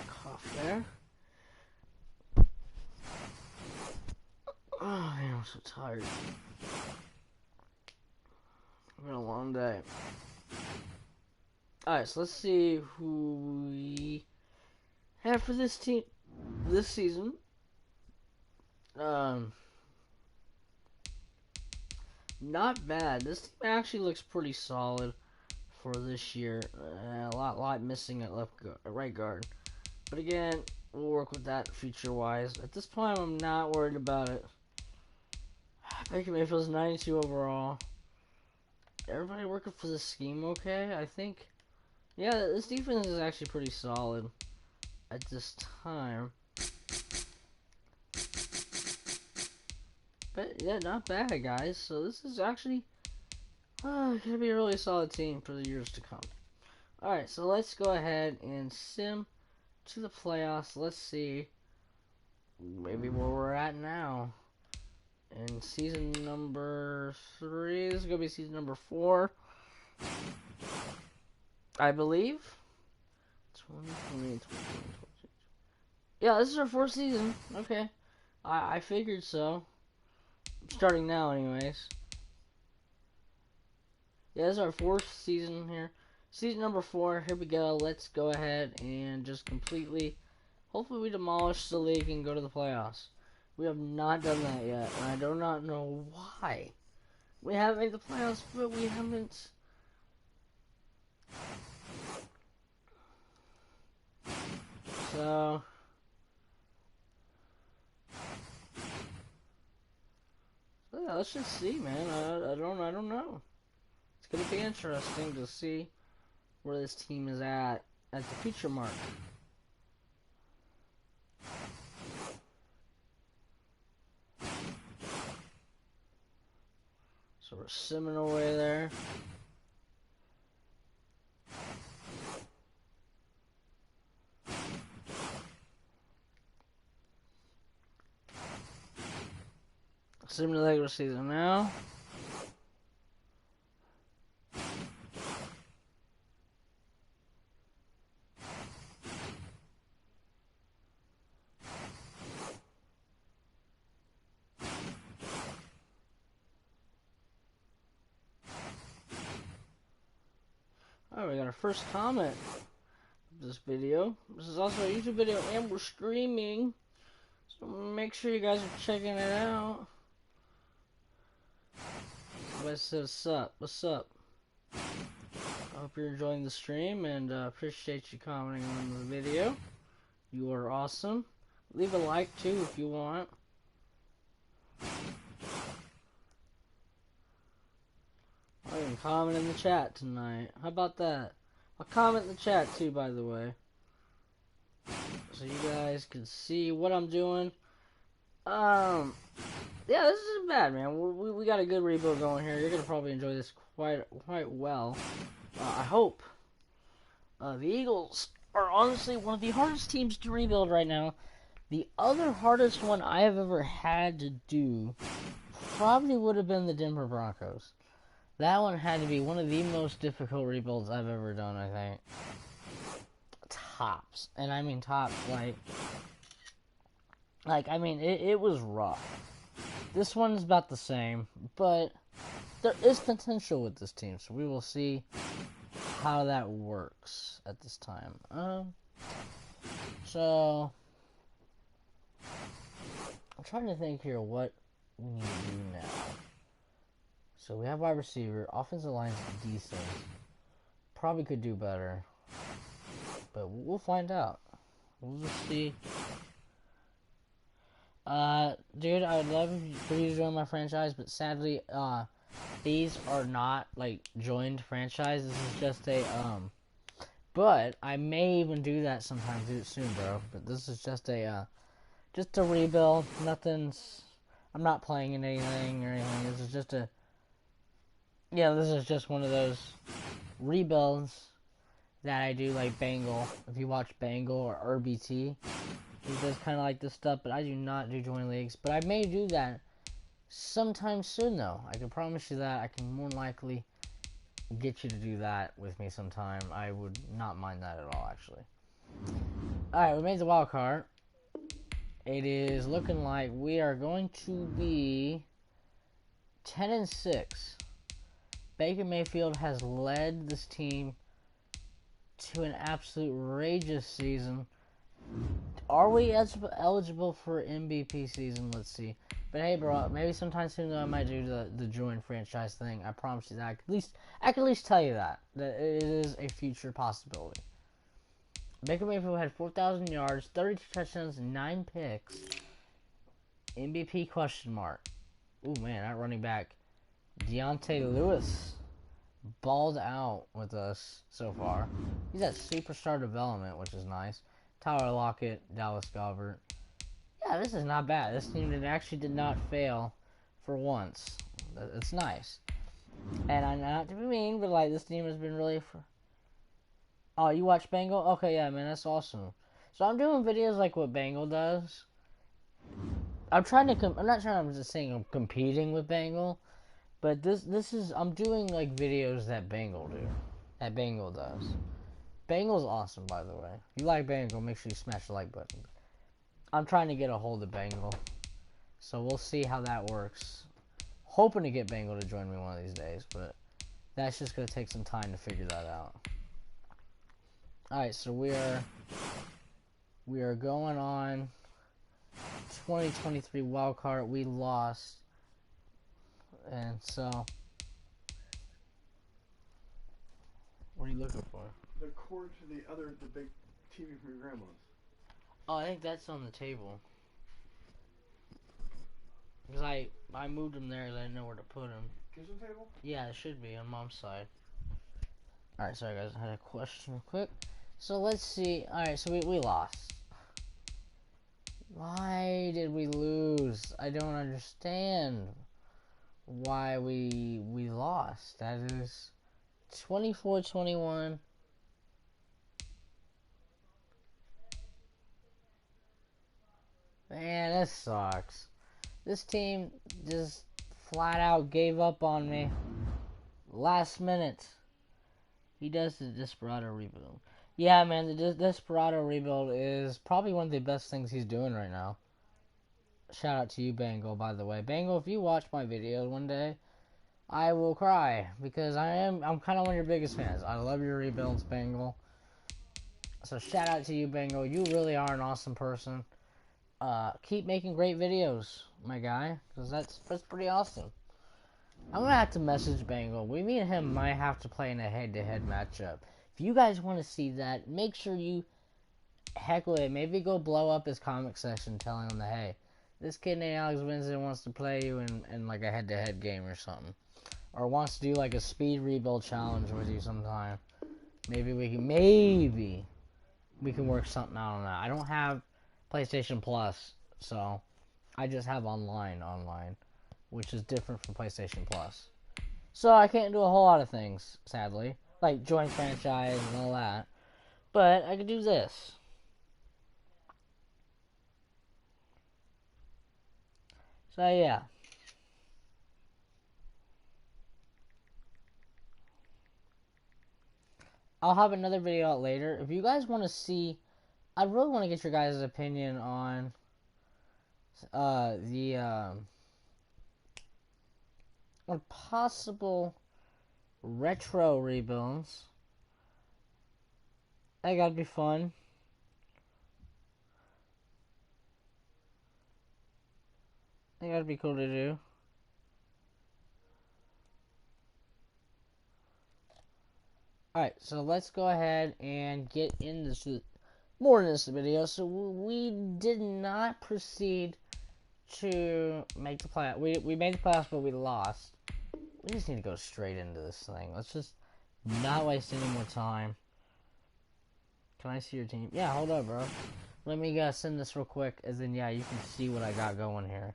Cough there. Oh man, I'm so tired. It's been a long day. Alright, so let's see who we And for this team, this season, not bad. This team actually looks pretty solid for this year. A lot missing at right guard. But again, we'll work with that future-wise. At this point, I'm not worried about it. Baker Mayfield's 92 overall. Everybody working for the scheme okay? I think, yeah, this defense is actually pretty solid at this time. But yeah, not bad, guys. So this is actually gonna be a really solid team for the years to come. Alright, so let's go ahead and sim to the playoffs. Let's see maybe where we're at now. In season number 3, this is gonna be season number 4, I believe. 2020. Yeah, this is our 4th season. Okay, I figured so. Starting now, anyways. Yeah, this is our 4th season here. Season number 4. Here we go. Let's go ahead and just completely. Hopefully, we demolish the league and go to the playoffs. We have not done that yet, and I do not know why. We haven't made the playoffs, but we haven't. So yeah, let's just see, man. I don't know. It's gonna be interesting to see where this team is at the future mark. So we're simming away there. Simming to the regular season now. Alright, we got our first comment of this video. This is also a YouTube video and we're streaming. So make sure you guys are checking it out. Somebody said what's up? What's up? I hope you're enjoying the stream and appreciate you commenting on the video. You are awesome. Leave a like too if you want. I'll even comment in the chat tonight. How about that? I'll comment in the chat too, by the way. So you guys can see what I'm doing. Yeah, this isn't bad, man. We got a good rebuild going here. You're gonna probably enjoy this quite well. I hope. The Eagles are honestly one of the hardest teams to rebuild right now. The other hardest one I have ever had to do probably would have been the Denver Broncos. That one had to be one of the most difficult rebuilds I've ever done, I think. Tops. And I mean tops, I mean, it was rough. This one's about the same, but there is potential with this team, so we will see how that works at this time. So I'm trying to think here what we need to do now. So we have wide receiver, offensive line's decent. Probably could do better, but we'll find out. We'll just see. Dude, I would love for you to join my franchise, but sadly, these are not, like, joined franchise. This is just a, but I may even do that sometime soon, bro. But this is just a rebuild. I'm not playing in anything or anything. This is just this is just one of those rebuilds that I do, like Bangle. If you watch Bangle or RBT, he does kind of like this stuff, but I do not do join leagues. But I may do that sometime soon, though. I can promise you that. I can more than likely get you to do that with me sometime. I would not mind that at all, actually. Alright, we made the wild card. It is looking like we are going to be 10-6. Baker Mayfield has led this team to an absolute outrageous season. Are we eligible for MVP season? Let's see. But hey, bro, maybe sometime soon though I might do the join franchise thing. I promise you that. I can at least tell you that it is a future possibility. Baker Mayfield had 4,000 yards, 32 touchdowns, 9 picks. MVP question mark. Ooh man, that running back Deontay Lewis balled out with us so far. He's at superstar development, which is nice. Tyler Lockett, Dallas Goedert. Yeah, this is not bad. This team actually did not fail for once. It's nice. And I'm not to be mean, but like this team has been really. Oh, you watch Bengal? Okay, yeah, man, that's awesome. So I'm doing videos like what Bengal does. I'm trying to. I'm not trying. I'm just saying I'm competing with Bengal, but this is. I'm doing like videos that Bengal do. That Bengal does. Bengal's awesome, by the way. If you like Bengal, make sure you smash the like button. I'm trying to get a hold of Bengal, so we'll see how that works. Hoping to get Bengal to join me one of these days, but that's just gonna take some time to figure that out. All right, so we are going on 2023 wildcard. We lost, and so what are you looking for? The cord to the big TV from your grandma's. Oh, I think that's on the table. Because I moved them there, I didn't know where to put them. Kitchen table? Yeah, it should be on Mom's side. Alright, sorry guys, I had a question real quick. So let's see. Alright, so we lost. Why did we lose? I don't understand why we lost. That is 24-21. Man, this sucks. This team just flat out gave up on me. Last minute. He does the Desperado rebuild. Yeah, man, the Desperado rebuild is probably one of the best things he's doing right now. Shout out to you, Bengal, by the way. Bengal, if you watch my videos one day, I will cry. Because I'm kind of one of your biggest fans. I love your rebuilds, Bengal. So shout out to you, Bengal. You really are an awesome person. Keep making great videos, my guy. Because that's pretty awesome. I'm going to have to message Bengal. Me and him might have to play in a head-to-head matchup. If you guys want to see that, make sure you heckle it. Maybe go blow up his comment section telling him that, hey, this kid named Alex Vincent wants to play you in like a head-to-head game or something. Or wants to do like a speed rebuild challenge with you sometime. Maybe we can work something out on that. I don't have PlayStation Plus, so I just have online, which is different from PlayStation Plus. So I can't do a whole lot of things, sadly. Like join franchise and all that. But I can do this. So yeah. I'll have another video out later. If you guys want to see, I really want to get your guys' opinion on on possible retro rebuilds. That gotta be fun. That gotta be cool to do. Alright, so let's go ahead and get into more in this video. So we did not proceed to make the playoffs. We made the playoffs, but we lost. We just need to go straight into this thing. Let's just not waste any more time. Can I see your team? Yeah, hold up, bro. Let me send this real quick, as in, yeah, you can see what I got going here.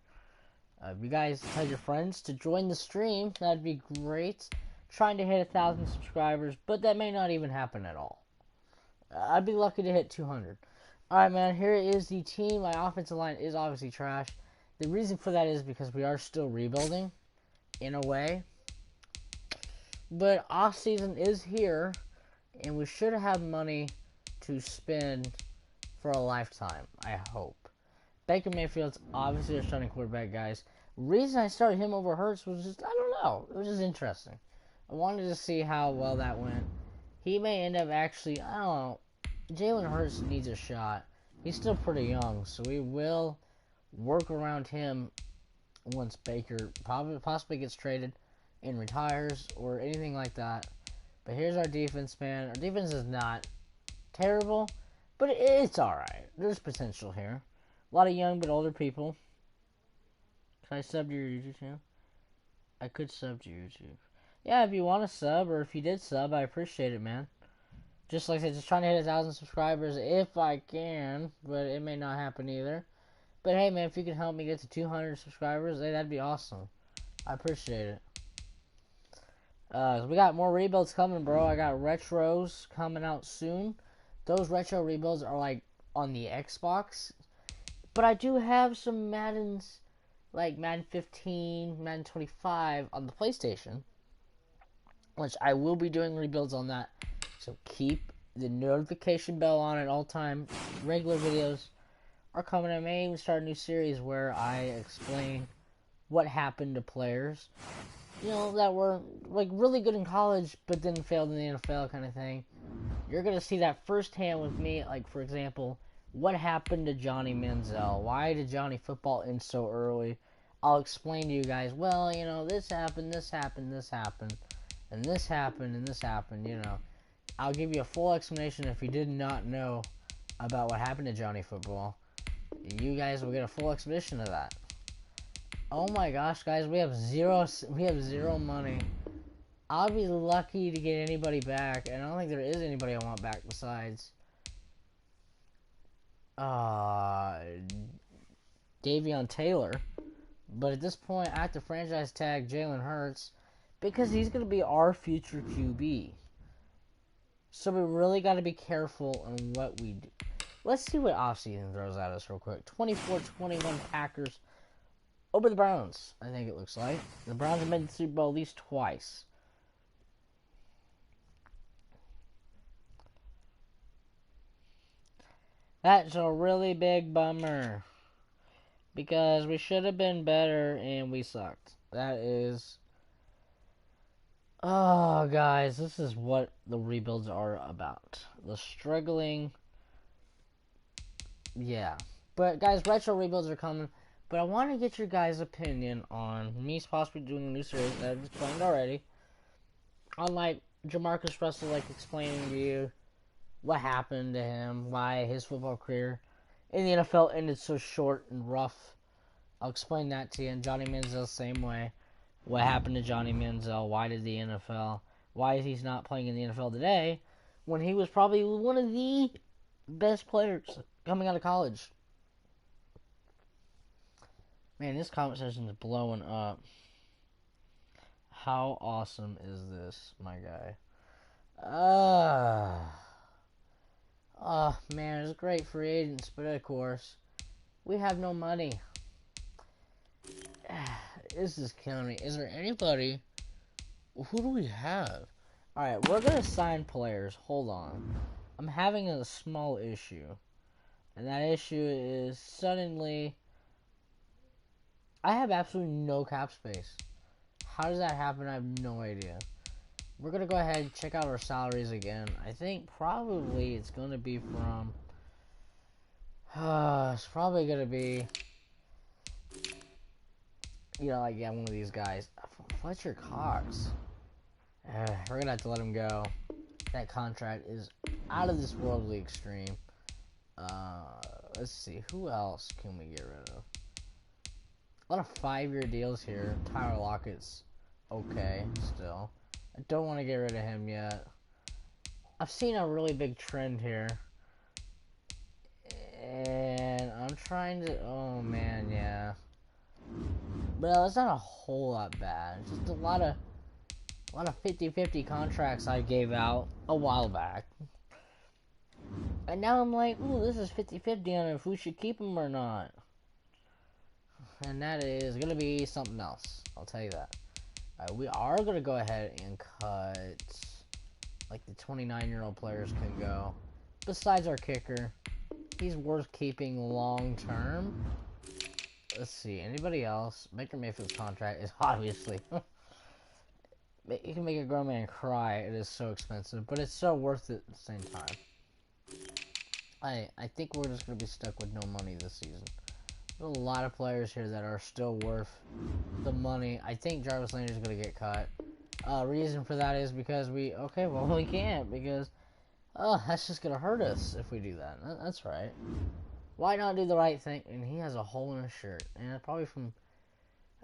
If you guys tell your friends to join the stream, that'd be great. Trying to hit 1,000 subscribers, but that may not even happen at all. I'd be lucky to hit 200. Alright, man, here is the team. My offensive line is obviously trash. The reason for that is because we are still rebuilding, in a way. But off season is here, and we should have money to spend for a lifetime, I hope. Baker Mayfield's obviously our starting quarterback, guys. Reason I started him over Hurts was just, I don't know, it was just interesting. I wanted to see how well that went. He may end up actually, I don't know, Jalen Hurts needs a shot. He's still pretty young, so we will work around him once Baker possibly gets traded and retires or anything like that. But here's our defense, man. Our defense is not terrible, but it's alright. There's potential here. A lot of young but older people. Can I sub to your YouTube channel? I could sub to YouTube. Yeah, if you want to sub, or if you did sub, I appreciate it, man. Just like I said, just trying to hit 1,000 subscribers if I can, but it may not happen either. But hey, man, if you can help me get to 200 subscribers, hey, that'd be awesome. I appreciate it. We got more rebuilds coming, bro. I got retros coming out soon. Those retro rebuilds are like on the Xbox, but I do have some Maddens, like Madden 15, Madden 25 on the PlayStation, which I will be doing rebuilds on that. So keep the notification bell on at all times. Regular videos are coming. I may even start a new series where I explain what happened to players, you know, that were like really good in college but then failed in the NFL kind of thing. You're gonna see that firsthand with me. Like, for example, what happened to Johnny Manziel? Why did Johnny football end so early? I'll explain to you guys. Well, you know, this happened, this happened, this happened, and this happened, and this happened. You know, I'll give you a full explanation if you did not know about what happened to Johnny football. You guys will get a full explanation of that. Oh my gosh, guys, we have zero money. I'll be lucky to get anybody back, and I don't think there is anybody I want back besides Davion Taylor. But at this point, I have to franchise tag Jalen Hurts because he's going to be our future QB. So we really got to be careful on what we do. Let's see what offseason throws at us real quick. 24-21 Packers over the Browns, I think it looks like. The Browns have made the Super Bowl at least twice. That's a really big bummer. Because we should have been better and we sucked. That is... Oh, guys, this is what the rebuilds are about. The struggling... Yeah. But, guys, retro rebuilds are coming. But I want to get your guys' opinion on me possibly doing a new series that I've explained already. On, like, Jamarcus Russell, like, explaining to you what happened to him, why his football career in the NFL ended so short and rough. I'll explain that to you. And Johnny Manziel, same way. What happened to Johnny Manziel? Why did the NFL? Why is he not playing in the NFL today when he was probably one of the best players coming out of college? Man, this comment section is blowing up. How awesome is this, my guy? Man, it's great free agents, but of course, we have no money. This is killing me. Is there anybody? Who do we have? Alright, we're gonna sign players. Hold on. I'm having a small issue. And that issue is suddenly I have absolutely no cap space. How does that happen? I have no idea. We're gonna go ahead and check out our salaries again. I think probably it's gonna be from it's probably gonna be, you know, like, yeah, one of these guys. Fletcher Cox. We're gonna have to let him go. That contract is out of this worldly extreme. Let's see, who else can we get rid of? A lot of 5-year deals here. Tyler Lockett's okay still. I don't want to get rid of him yet. I've seen a really big trend here. And I'm trying to... Oh, man, yeah. But it's not a whole lot bad. It's just a lot of 50-50 contracts I gave out a while back. And now I'm like, ooh, this is 50-50 on if we should keep him or not. And that is going to be something else. I'll tell you that. We are going to go ahead and cut, like, the 29-year-old players can go. Besides our kicker. He's worth keeping long term. Let's see. Anybody else? Baker Mayfield's contract is obviously... You can make a grown man cry. It is so expensive. But it's so worth it at the same time. I think we're just gonna be stuck with no money this season. There's a lot of players here that are still worth the money. I think Jarvis Landry's gonna get cut. Reason for that is because we can't because that's just gonna hurt us if we do that. That's right. Why not do the right thing? And he has a hole in his shirt, and probably from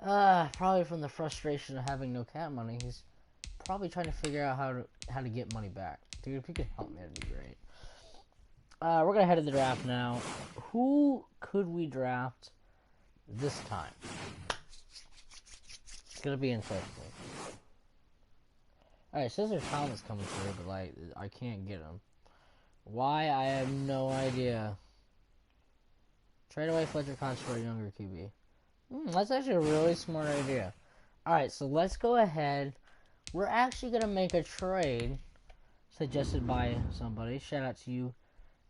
the frustration of having no cat money, he's probably trying to figure out how to get money back. Dude, if you could help me, that'd be great. We're gonna head to the draft now. Who could we draft this time? It's gonna be interesting. Alright, Scissor Thomas coming through, but like I can't get him. Why? I have no idea. Trade away Fletcher Cox for a younger QB. That's actually a really smart idea. Alright, so let's go ahead. We're actually gonna make a trade suggested by somebody. Shout out to you,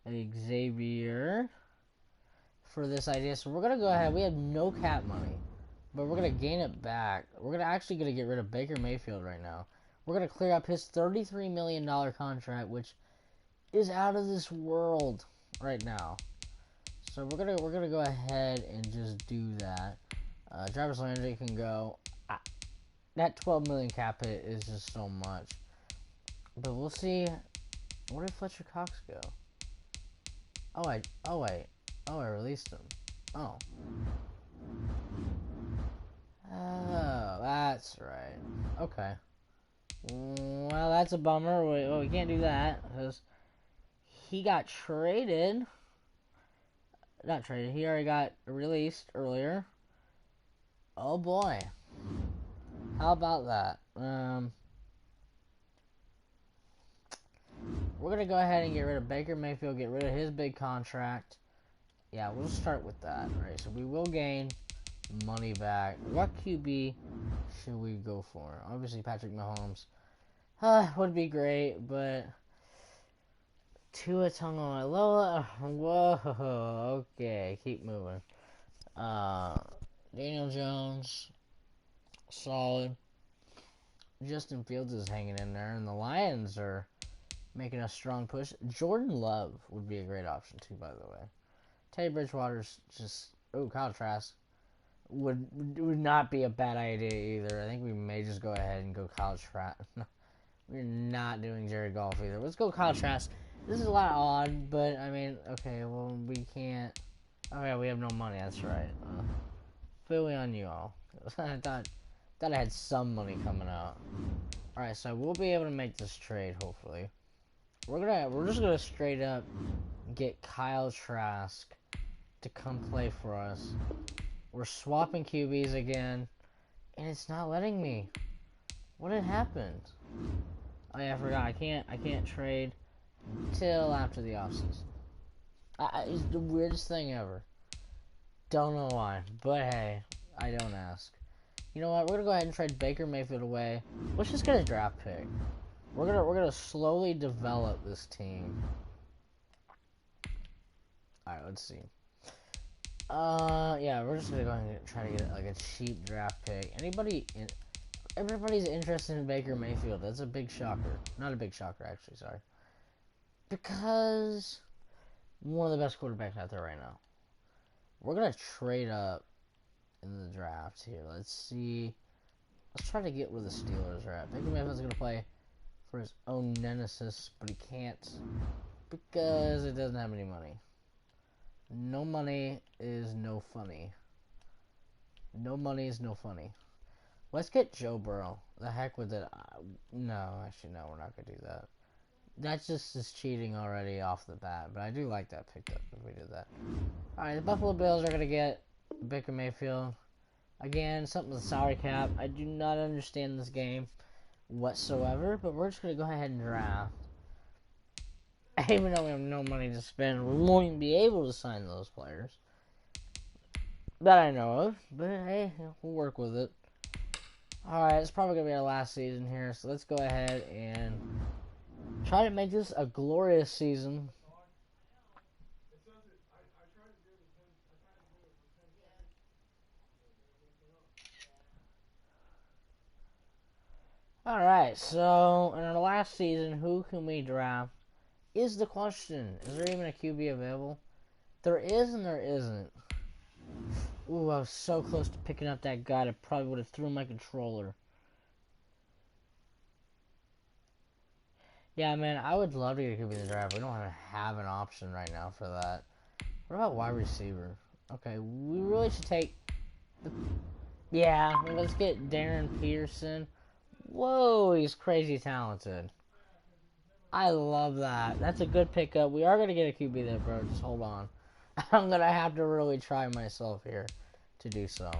Xavier, for this idea. So we're gonna go ahead. We have no cap money, but we're gonna gain it back. We're actually gonna get rid of Baker Mayfield right now. We're gonna clear up his $33 million contract, which is out of this world right now. So we're gonna go ahead and just do that. Jarvis Landry can go. That 12 million cap hit is just so much. But we'll see. Where did Fletcher Cox go? Oh wait. I released him. Oh. Oh, that's right. Okay. Well, that's a bummer. We can't do that because he got traded. Not traded. He already got released earlier. Oh boy. How about that? We're gonna go ahead and get rid of Baker Mayfield. Get rid of his big contract. Yeah, we'll start with that. Right. So we will gain money back. What QB should we go for? Obviously, Patrick Mahomes. Would be great, but Tua Tagovailoa. Whoa. Okay, keep moving. Daniel Jones, solid. Justin Fields is hanging in there, and the Lions are making a strong push. Jordan Love would be a great option too, by the way. Teddy Bridgewater's just Kyle Trask would not be a bad idea either. I think we may just go ahead and go Kyle Trask. We're not doing Jared Goff either. Let's go Kyle Trask. This is a lot odd, but I mean, okay, well we can't. Oh yeah, we have no money. That's right. Fully on you all. I thought I had some money coming out. All right, so we'll be able to make this trade hopefully. We're just gonna straight up get Kyle Trask to come play for us. We're swapping QBs again, and it's not letting me. What had happened? Oh yeah, I forgot. I can't trade till after the offseason. It's the weirdest thing ever. Don't know why, but hey, I don't ask. You know what? We're gonna go ahead and trade Baker Mayfield away. Let's just get a draft pick. We're gonna slowly develop this team. All right, let's see. Yeah, we're just gonna go ahead and try to get like a cheap draft pick. Everybody's interested in Baker Mayfield. That's a big shocker. Not a big shocker, actually. Sorry. Because one of the best quarterbacks out there right now. We're gonna trade up in the draft here. Let's see. Let's try to get where the Steelers are at. Baker Mayfield's gonna play for his own nemesis, but he can't because it doesn't have any money. No money is no funny. No money is no funny. Let's get Joe Burrow. The heck with it. No, actually, no, we're not gonna do that. That's just is cheating already off the bat, but I do like that pickup if we did that. Alright, the Buffalo Bills are gonna get Baker Mayfield. Again, something with the salary cap. I do not understand this game whatsoever, but we're just gonna go ahead and draft. Even though we have no money to spend, we won't even be able to sign those players that I know of. But hey, we'll work with it. Alright, it's probably gonna be our last season here, so let's go ahead and try to make this a glorious season. Alright, so in our last season, who can we draft is the question. Is there even a QB available? There is and there isn't. Ooh, I was so close to picking up that guy that probably would have threw my controller. Yeah, man, I would love to get a QB in the draft. We don't have an option right now for that. What about wide receiver? Okay, we really should take the... Yeah, let's get Darren Peterson. Whoa, he's crazy talented. I love that. That's a good pickup. We are going to get a QB there, bro. Just hold on. I'm going to have to really try myself here to do so.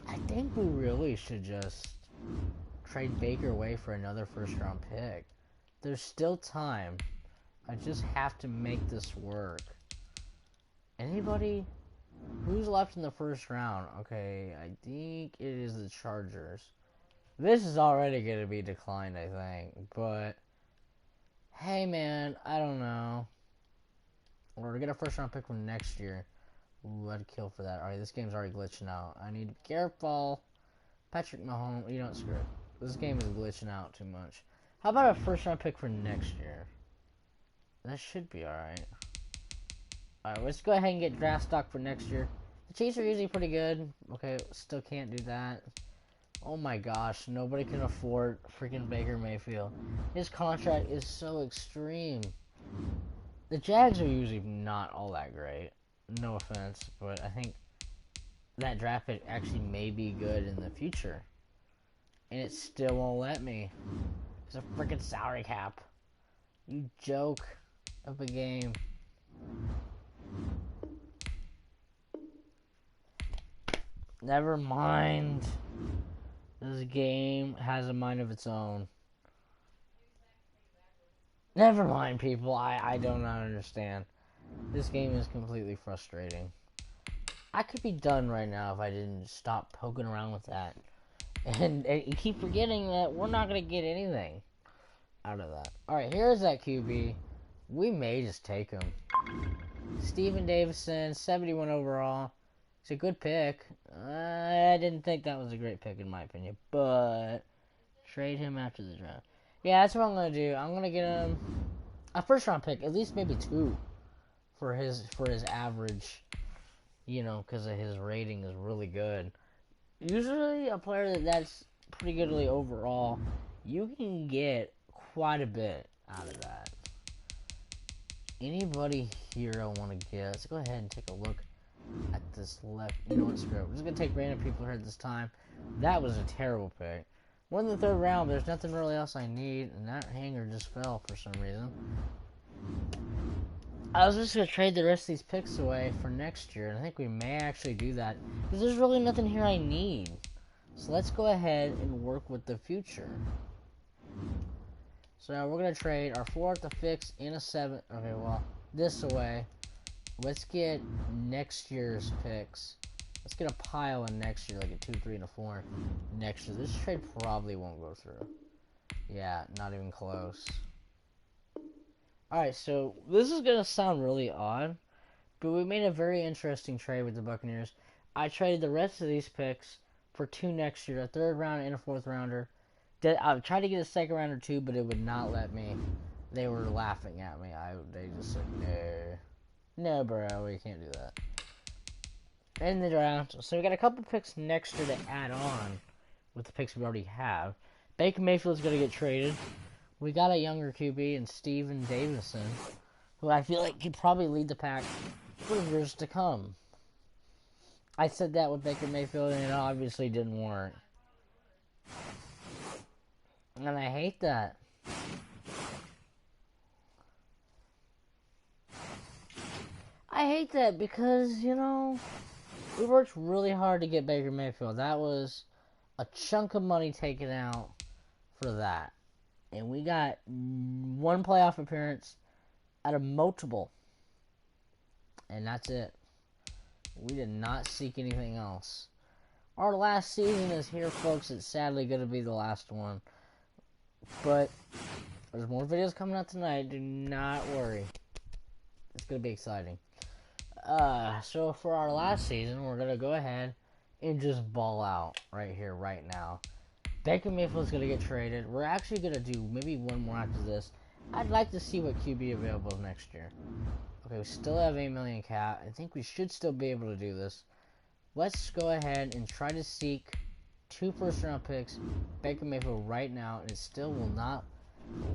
I think we really should just trade Baker away for another first-round pick. There's still time. I just have to make this work. Anybody? Who's left in the first round? Okay, I think it is the Chargers. This is already going to be declined, I think. But, hey, man, I don't know. Or to get a first round pick from next year. Ooh, I'd kill for that. Alright, this game's already glitching out. I need to be careful. Patrick Mahomes, you don't screw it. This game is glitching out too much. How about a first round pick for next year? That should be alright. Alright, let's go ahead and get draft stock for next year. The Chiefs are usually pretty good. Okay, still can't do that. Oh my gosh, nobody can afford freaking Baker Mayfield. His contract is so extreme. The Jags are usually not all that great. No offense, but I think that draft pick actually may be good in the future. And it still won't let me. It's a freaking salary cap. You joke of a game. Never mind. This game has a mind of its own. Never mind, people. I do not understand. This game is completely frustrating. I could be done right now if I didn't stop poking around with that. And you keep forgetting that we're not going to get anything out of that. Alright, here's that QB. We may just take him. Steven Davison, 71 overall. It's a good pick. I didn't think that was a great pick in my opinion. But, trade him after the draft. Yeah, that's what I'm going to do. I'm going to get him a first round pick. At least maybe 2 for his average. You know, because his rating is really good. Usually a player that's pretty goodly overall, you can get quite a bit out of that. Anybody here I want to get? Let's go ahead and take a look at this left. You know what, screw it. We're just going to take random people here this time. That was a terrible pick. We're in the 3rd round, but there's nothing really else I need, and that hanger just fell for some reason. I was just going to trade the rest of these picks away for next year, and I think we may actually do that, because there's really nothing here I need. So let's go ahead and work with the future. So now we're going to trade our 4th, a 5th, and a 7th. Okay, well, this away. Let's get next year's picks. Let's get a pile of next year, like a 2, 3, and a 4 next year. This trade probably won't go through. Yeah, not even close. Alright, so this is going to sound really odd, but we made a very interesting trade with the Buccaneers. I traded the rest of these picks for 2 next year, a 3rd round and a 4th rounder. I tried to get a 2nd rounder too, but it would not let me. They were laughing at me. They just said, no. No, bro, we can't do that. In the draft. So we got a couple picks next year to add on with the picks we already have. Baker Mayfield's going to get traded. We got a younger QB in Steven Davison, who I feel like could probably lead the pack for years to come. I said that with Baker Mayfield, and it obviously didn't work. And I hate that. I hate that because, you know, we worked really hard to get Baker Mayfield. That was a chunk of money taken out for that. And we got 1 playoff appearance out of multiple. And that's it. We did not seek anything else. Our last season is here, folks. It's sadly going to be the last one. But there's more videos coming out tonight. Do not worry. It's going to be exciting. So for our last season, we're going to go ahead and just ball out right here, right now. Baker Mayfield's going to get traded. We're actually going to do maybe one more after this. I'd like to see what QB available is next year. Okay, we still have 8 million cap. I think we should still be able to do this. Let's go ahead and try to seek 2 first-round picks, Baker Mayfield right now, and it still will not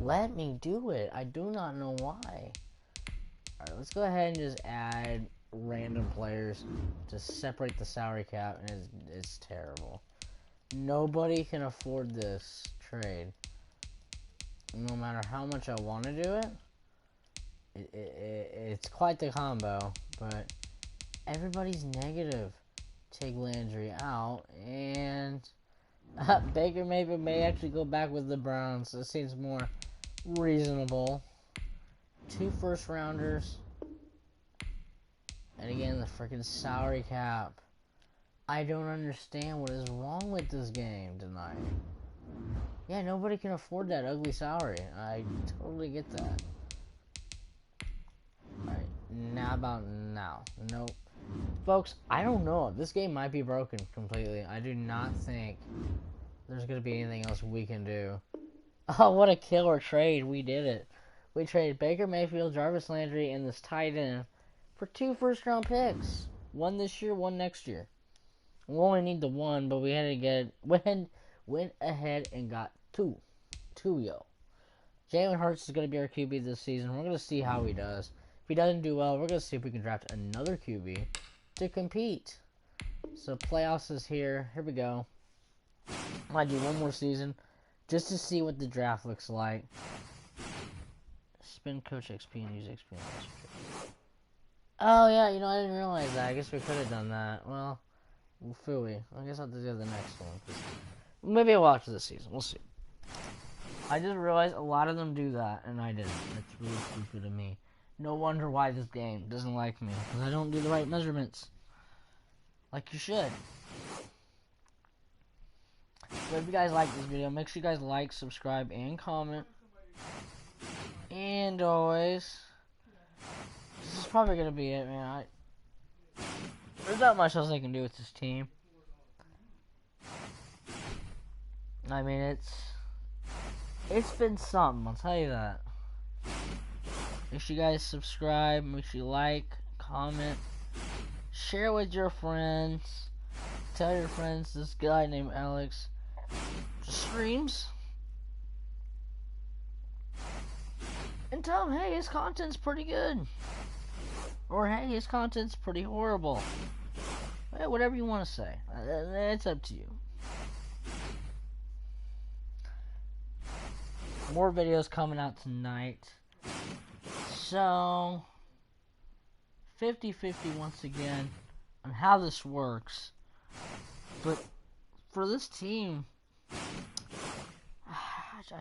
let me do it. I do not know why. Alright, let's go ahead and just add random players to separate the salary cap, and it's terrible. Nobody can afford this trade. No matter how much I want to do it, it's quite the combo, but everybody's negative. Take Landry out, and Baker Mayfield may actually go back with the Browns. It seems more reasonable. 2 first-rounders. And again, the freaking salary cap. I don't understand what is wrong with this game tonight. Yeah, nobody can afford that ugly salary. I totally get that. Alright, now about now. Nope. Folks, I don't know. This game might be broken completely. I do not think there's going to be anything else we can do. Oh, what a killer trade. We did it. We traded Baker Mayfield, Jarvis Landry, and this tight end for 2 first-round picks. 1 this year, 1 next year. We only need the 1, but we had to get... Went ahead and got 2. 2, yo. Jalen Hurts is going to be our QB this season. We're going to see how he does. If he doesn't do well, we're going to see if we can draft another QB to compete. So playoffs is here. Here we go. I might do 1 more season just to see what the draft looks like. Spin Coach XP and use XP. Oh yeah, you know, I didn't realize that. I guess we could have done that. Well, phooey. I guess I'll have to do the next one. Maybe I'll watch this season. We'll see. I just realized a lot of them do that, and I didn't. That's really stupid of me. No wonder why this game doesn't like me, because I don't do the right measurements. Like you should. But if you guys like this video, make sure you guys like, subscribe, and comment. And always, this is probably going to be it, man. There's not much else I can do with this team. I mean, it's been something, I'll tell you that. Make sure you guys subscribe, make sure you like, comment, share with your friends, tell your friends this guy named Alex just streams, and tell him, hey, his content's pretty good, or hey, his content's pretty horrible. Whatever you want to say, it's up to you. More videos coming out tonight. So, 50-50 once again on how this works. But for this team, I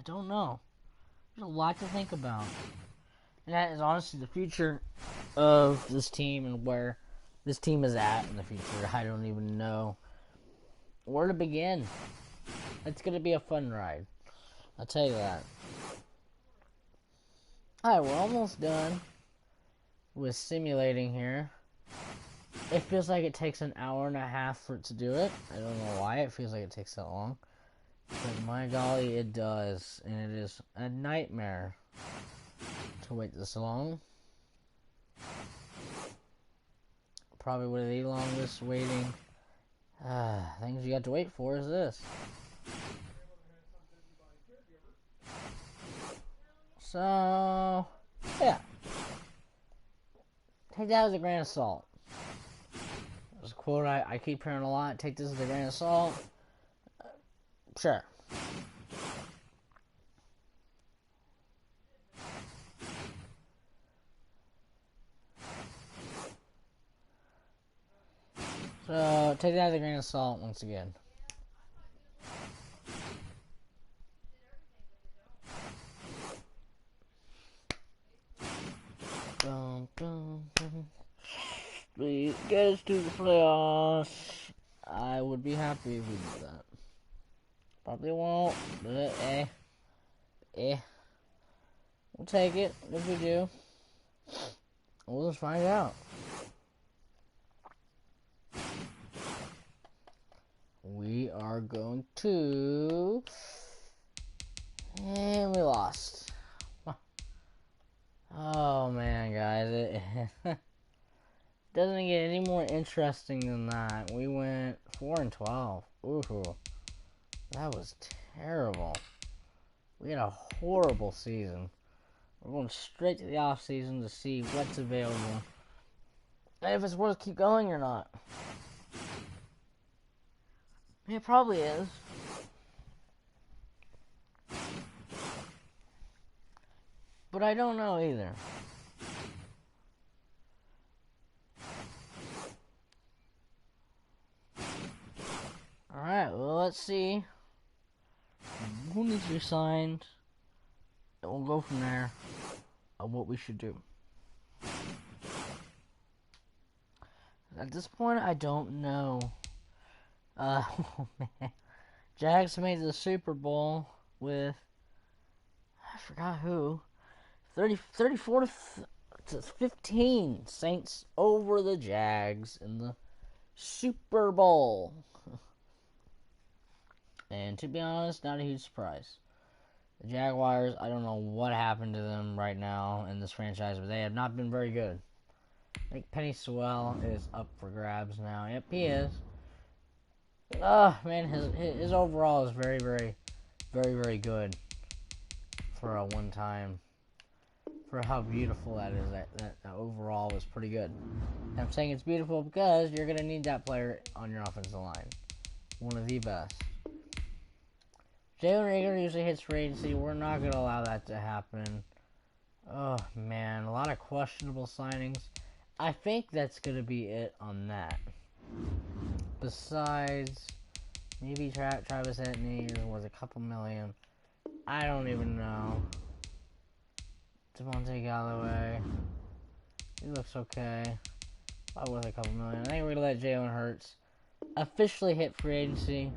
don't know. There's a lot to think about. And that is honestly the future of this team and where this team is at in the future. I don't even know where to begin. It's going to be a fun ride. I'll tell you that. Alright, we're almost done with simulating here. It feels like it takes an hour and a half for it to do it. I don't know why it feels like it takes that long. But my golly, it does. And it is a nightmare to wait this long. Probably would have the longest waiting. Things you got to wait for is this. So, yeah. Take that as a grain of salt. There's a quote I keep hearing a lot. Take this as a grain of salt. Sure. So, take that as a grain of salt once again. Please get us to the playoffs. I would be happy if we did that. Probably won't, but we'll take it if we do. We'll just find out. We are going to, and we lost. Oh man, guys, it doesn't get any more interesting than that. We went 4-12. Ooh, that was terrible. We had a horrible season. We're going straight to the off season to see what's available and if it's worth keep going or not. It probably is. But I don't know either. Alright, well, let's see who needs to be signed, and we'll go from there on what we should do. At this point, I don't know. Oh man. Jags made the Super Bowl with, I forgot who, 34 to 15. Saints over the Jags in the Super Bowl. And to be honest, not a huge surprise. The Jaguars, I don't know what happened to them right now in this franchise, but they have not been very good. I think Penny Sewell is up for grabs now. Yep, he is. Man, his overall is very, very, very, very good for a one time. For how beautiful that is, that overall is pretty good. And I'm saying it's beautiful because you're going to need that player on your offensive line. One of the best. Jalen Reagor usually hits free agency. We're not going to allow that to happen. Oh, man. A lot of questionable signings. I think that's going to be it on that. Besides, maybe Travis Etienne was a couple million. I don't even know. Devontae Galloway. He looks okay. Probably worth a couple million. I think we're going to let Jalen Hurts officially hit free agency.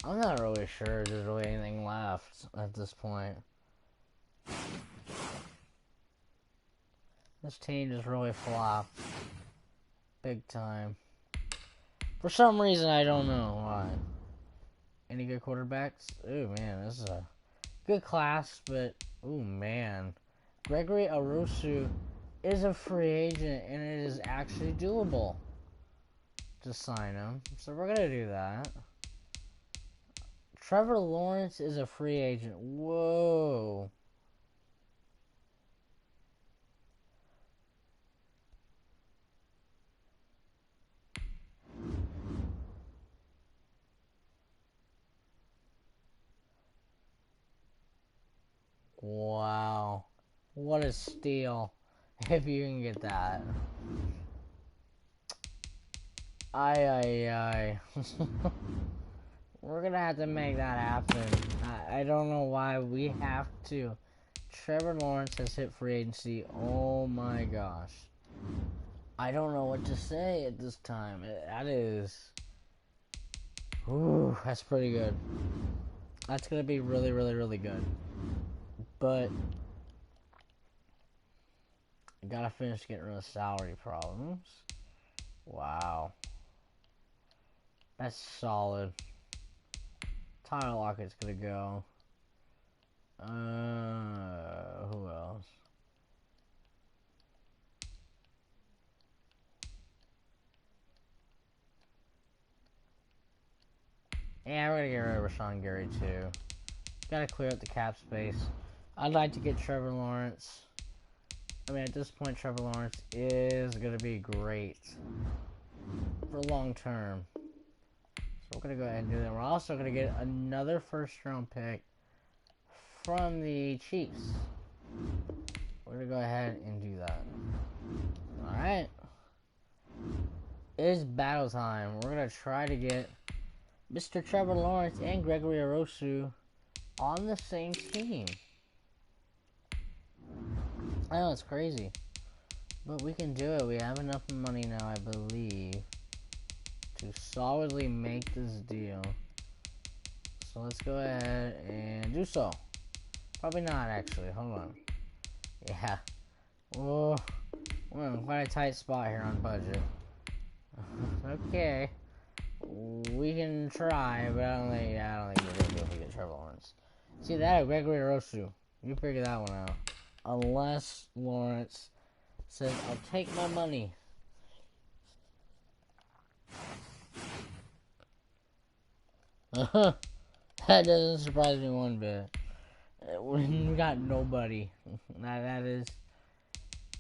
I'm not really sure if there's really anything left at this point. This team just really flopped. Big time. For some reason, I don't know why. Any good quarterbacks? Ooh, man, this is a good class, but, ooh, man. Gregory Orosu is a free agent, and it is actually doable to sign him. So we're going to do that. Trevor Lawrence is a free agent. Whoa. Wow. What a steal. If you can get that. Aye. We're gonna have to make that happen. I don't know why we have to. Trevor Lawrence has hit free agency. Oh my gosh. I don't know what to say at this time. That is... Ooh, that's pretty good. That's gonna be really, really, really good. But... I gotta finish getting rid of salary problems. Wow. That's solid. Tyler Lockett's gonna go. Who else? Yeah, we're gonna get rid of Rashawn Gary too. Gotta clear up the cap space. I'd like to get Trevor Lawrence. I mean, at this point, Trevor Lawrence is gonna be great for long term. So we're gonna go ahead and do that. We're also gonna get another first-round pick from the Chiefs. We're gonna go ahead and do that. Alright. It is battle time. We're gonna try to get Mr. Trevor Lawrence and Gregory Orosu on the same team. I know, it's crazy. But we can do it. We have enough money now, I believe, to solidly make this deal. So let's go ahead and do so. Probably not, actually. Hold on. Yeah. Oh, we're in quite a tight spot here on budget. Okay. We can try, but I don't think we're gonna be able to get Trevor Lawrence. See that or Gregory Rosu. You figure that one out. Unless Lawrence says, I'll take my money. That doesn't surprise me one bit. We got nobody. That is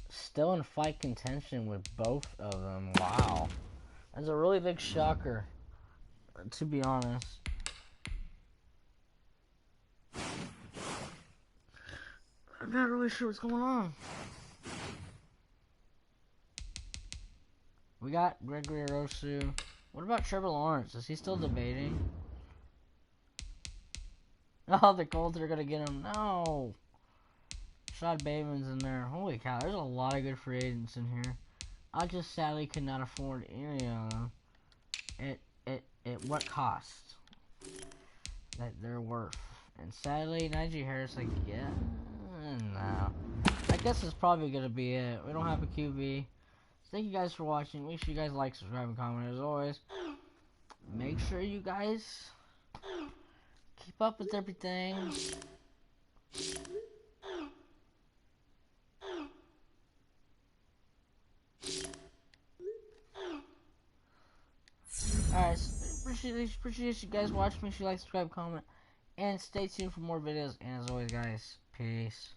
still in fight contention with both of them. Wow. That's a really big shocker, to be honest. I'm not really sure what's going on. We got Gregory Rosu. What about Trevor Lawrence? Is he still debating? Oh, the Colts are gonna get him. No. Shad Bateman's in there. Holy cow, there's a lot of good free agents in here. I just sadly could not afford any of them. At what cost? That they're worth. And sadly, Najee Harris, like, yeah, no. I guess it's probably gonna be it. We don't have a QB. Thank you guys for watching. Make sure you guys like, subscribe, and comment as always. Make sure you guys keep up with everything. Alright, appreciate you guys watching. Make sure you like, subscribe, comment, and stay tuned for more videos. And as always, guys, peace.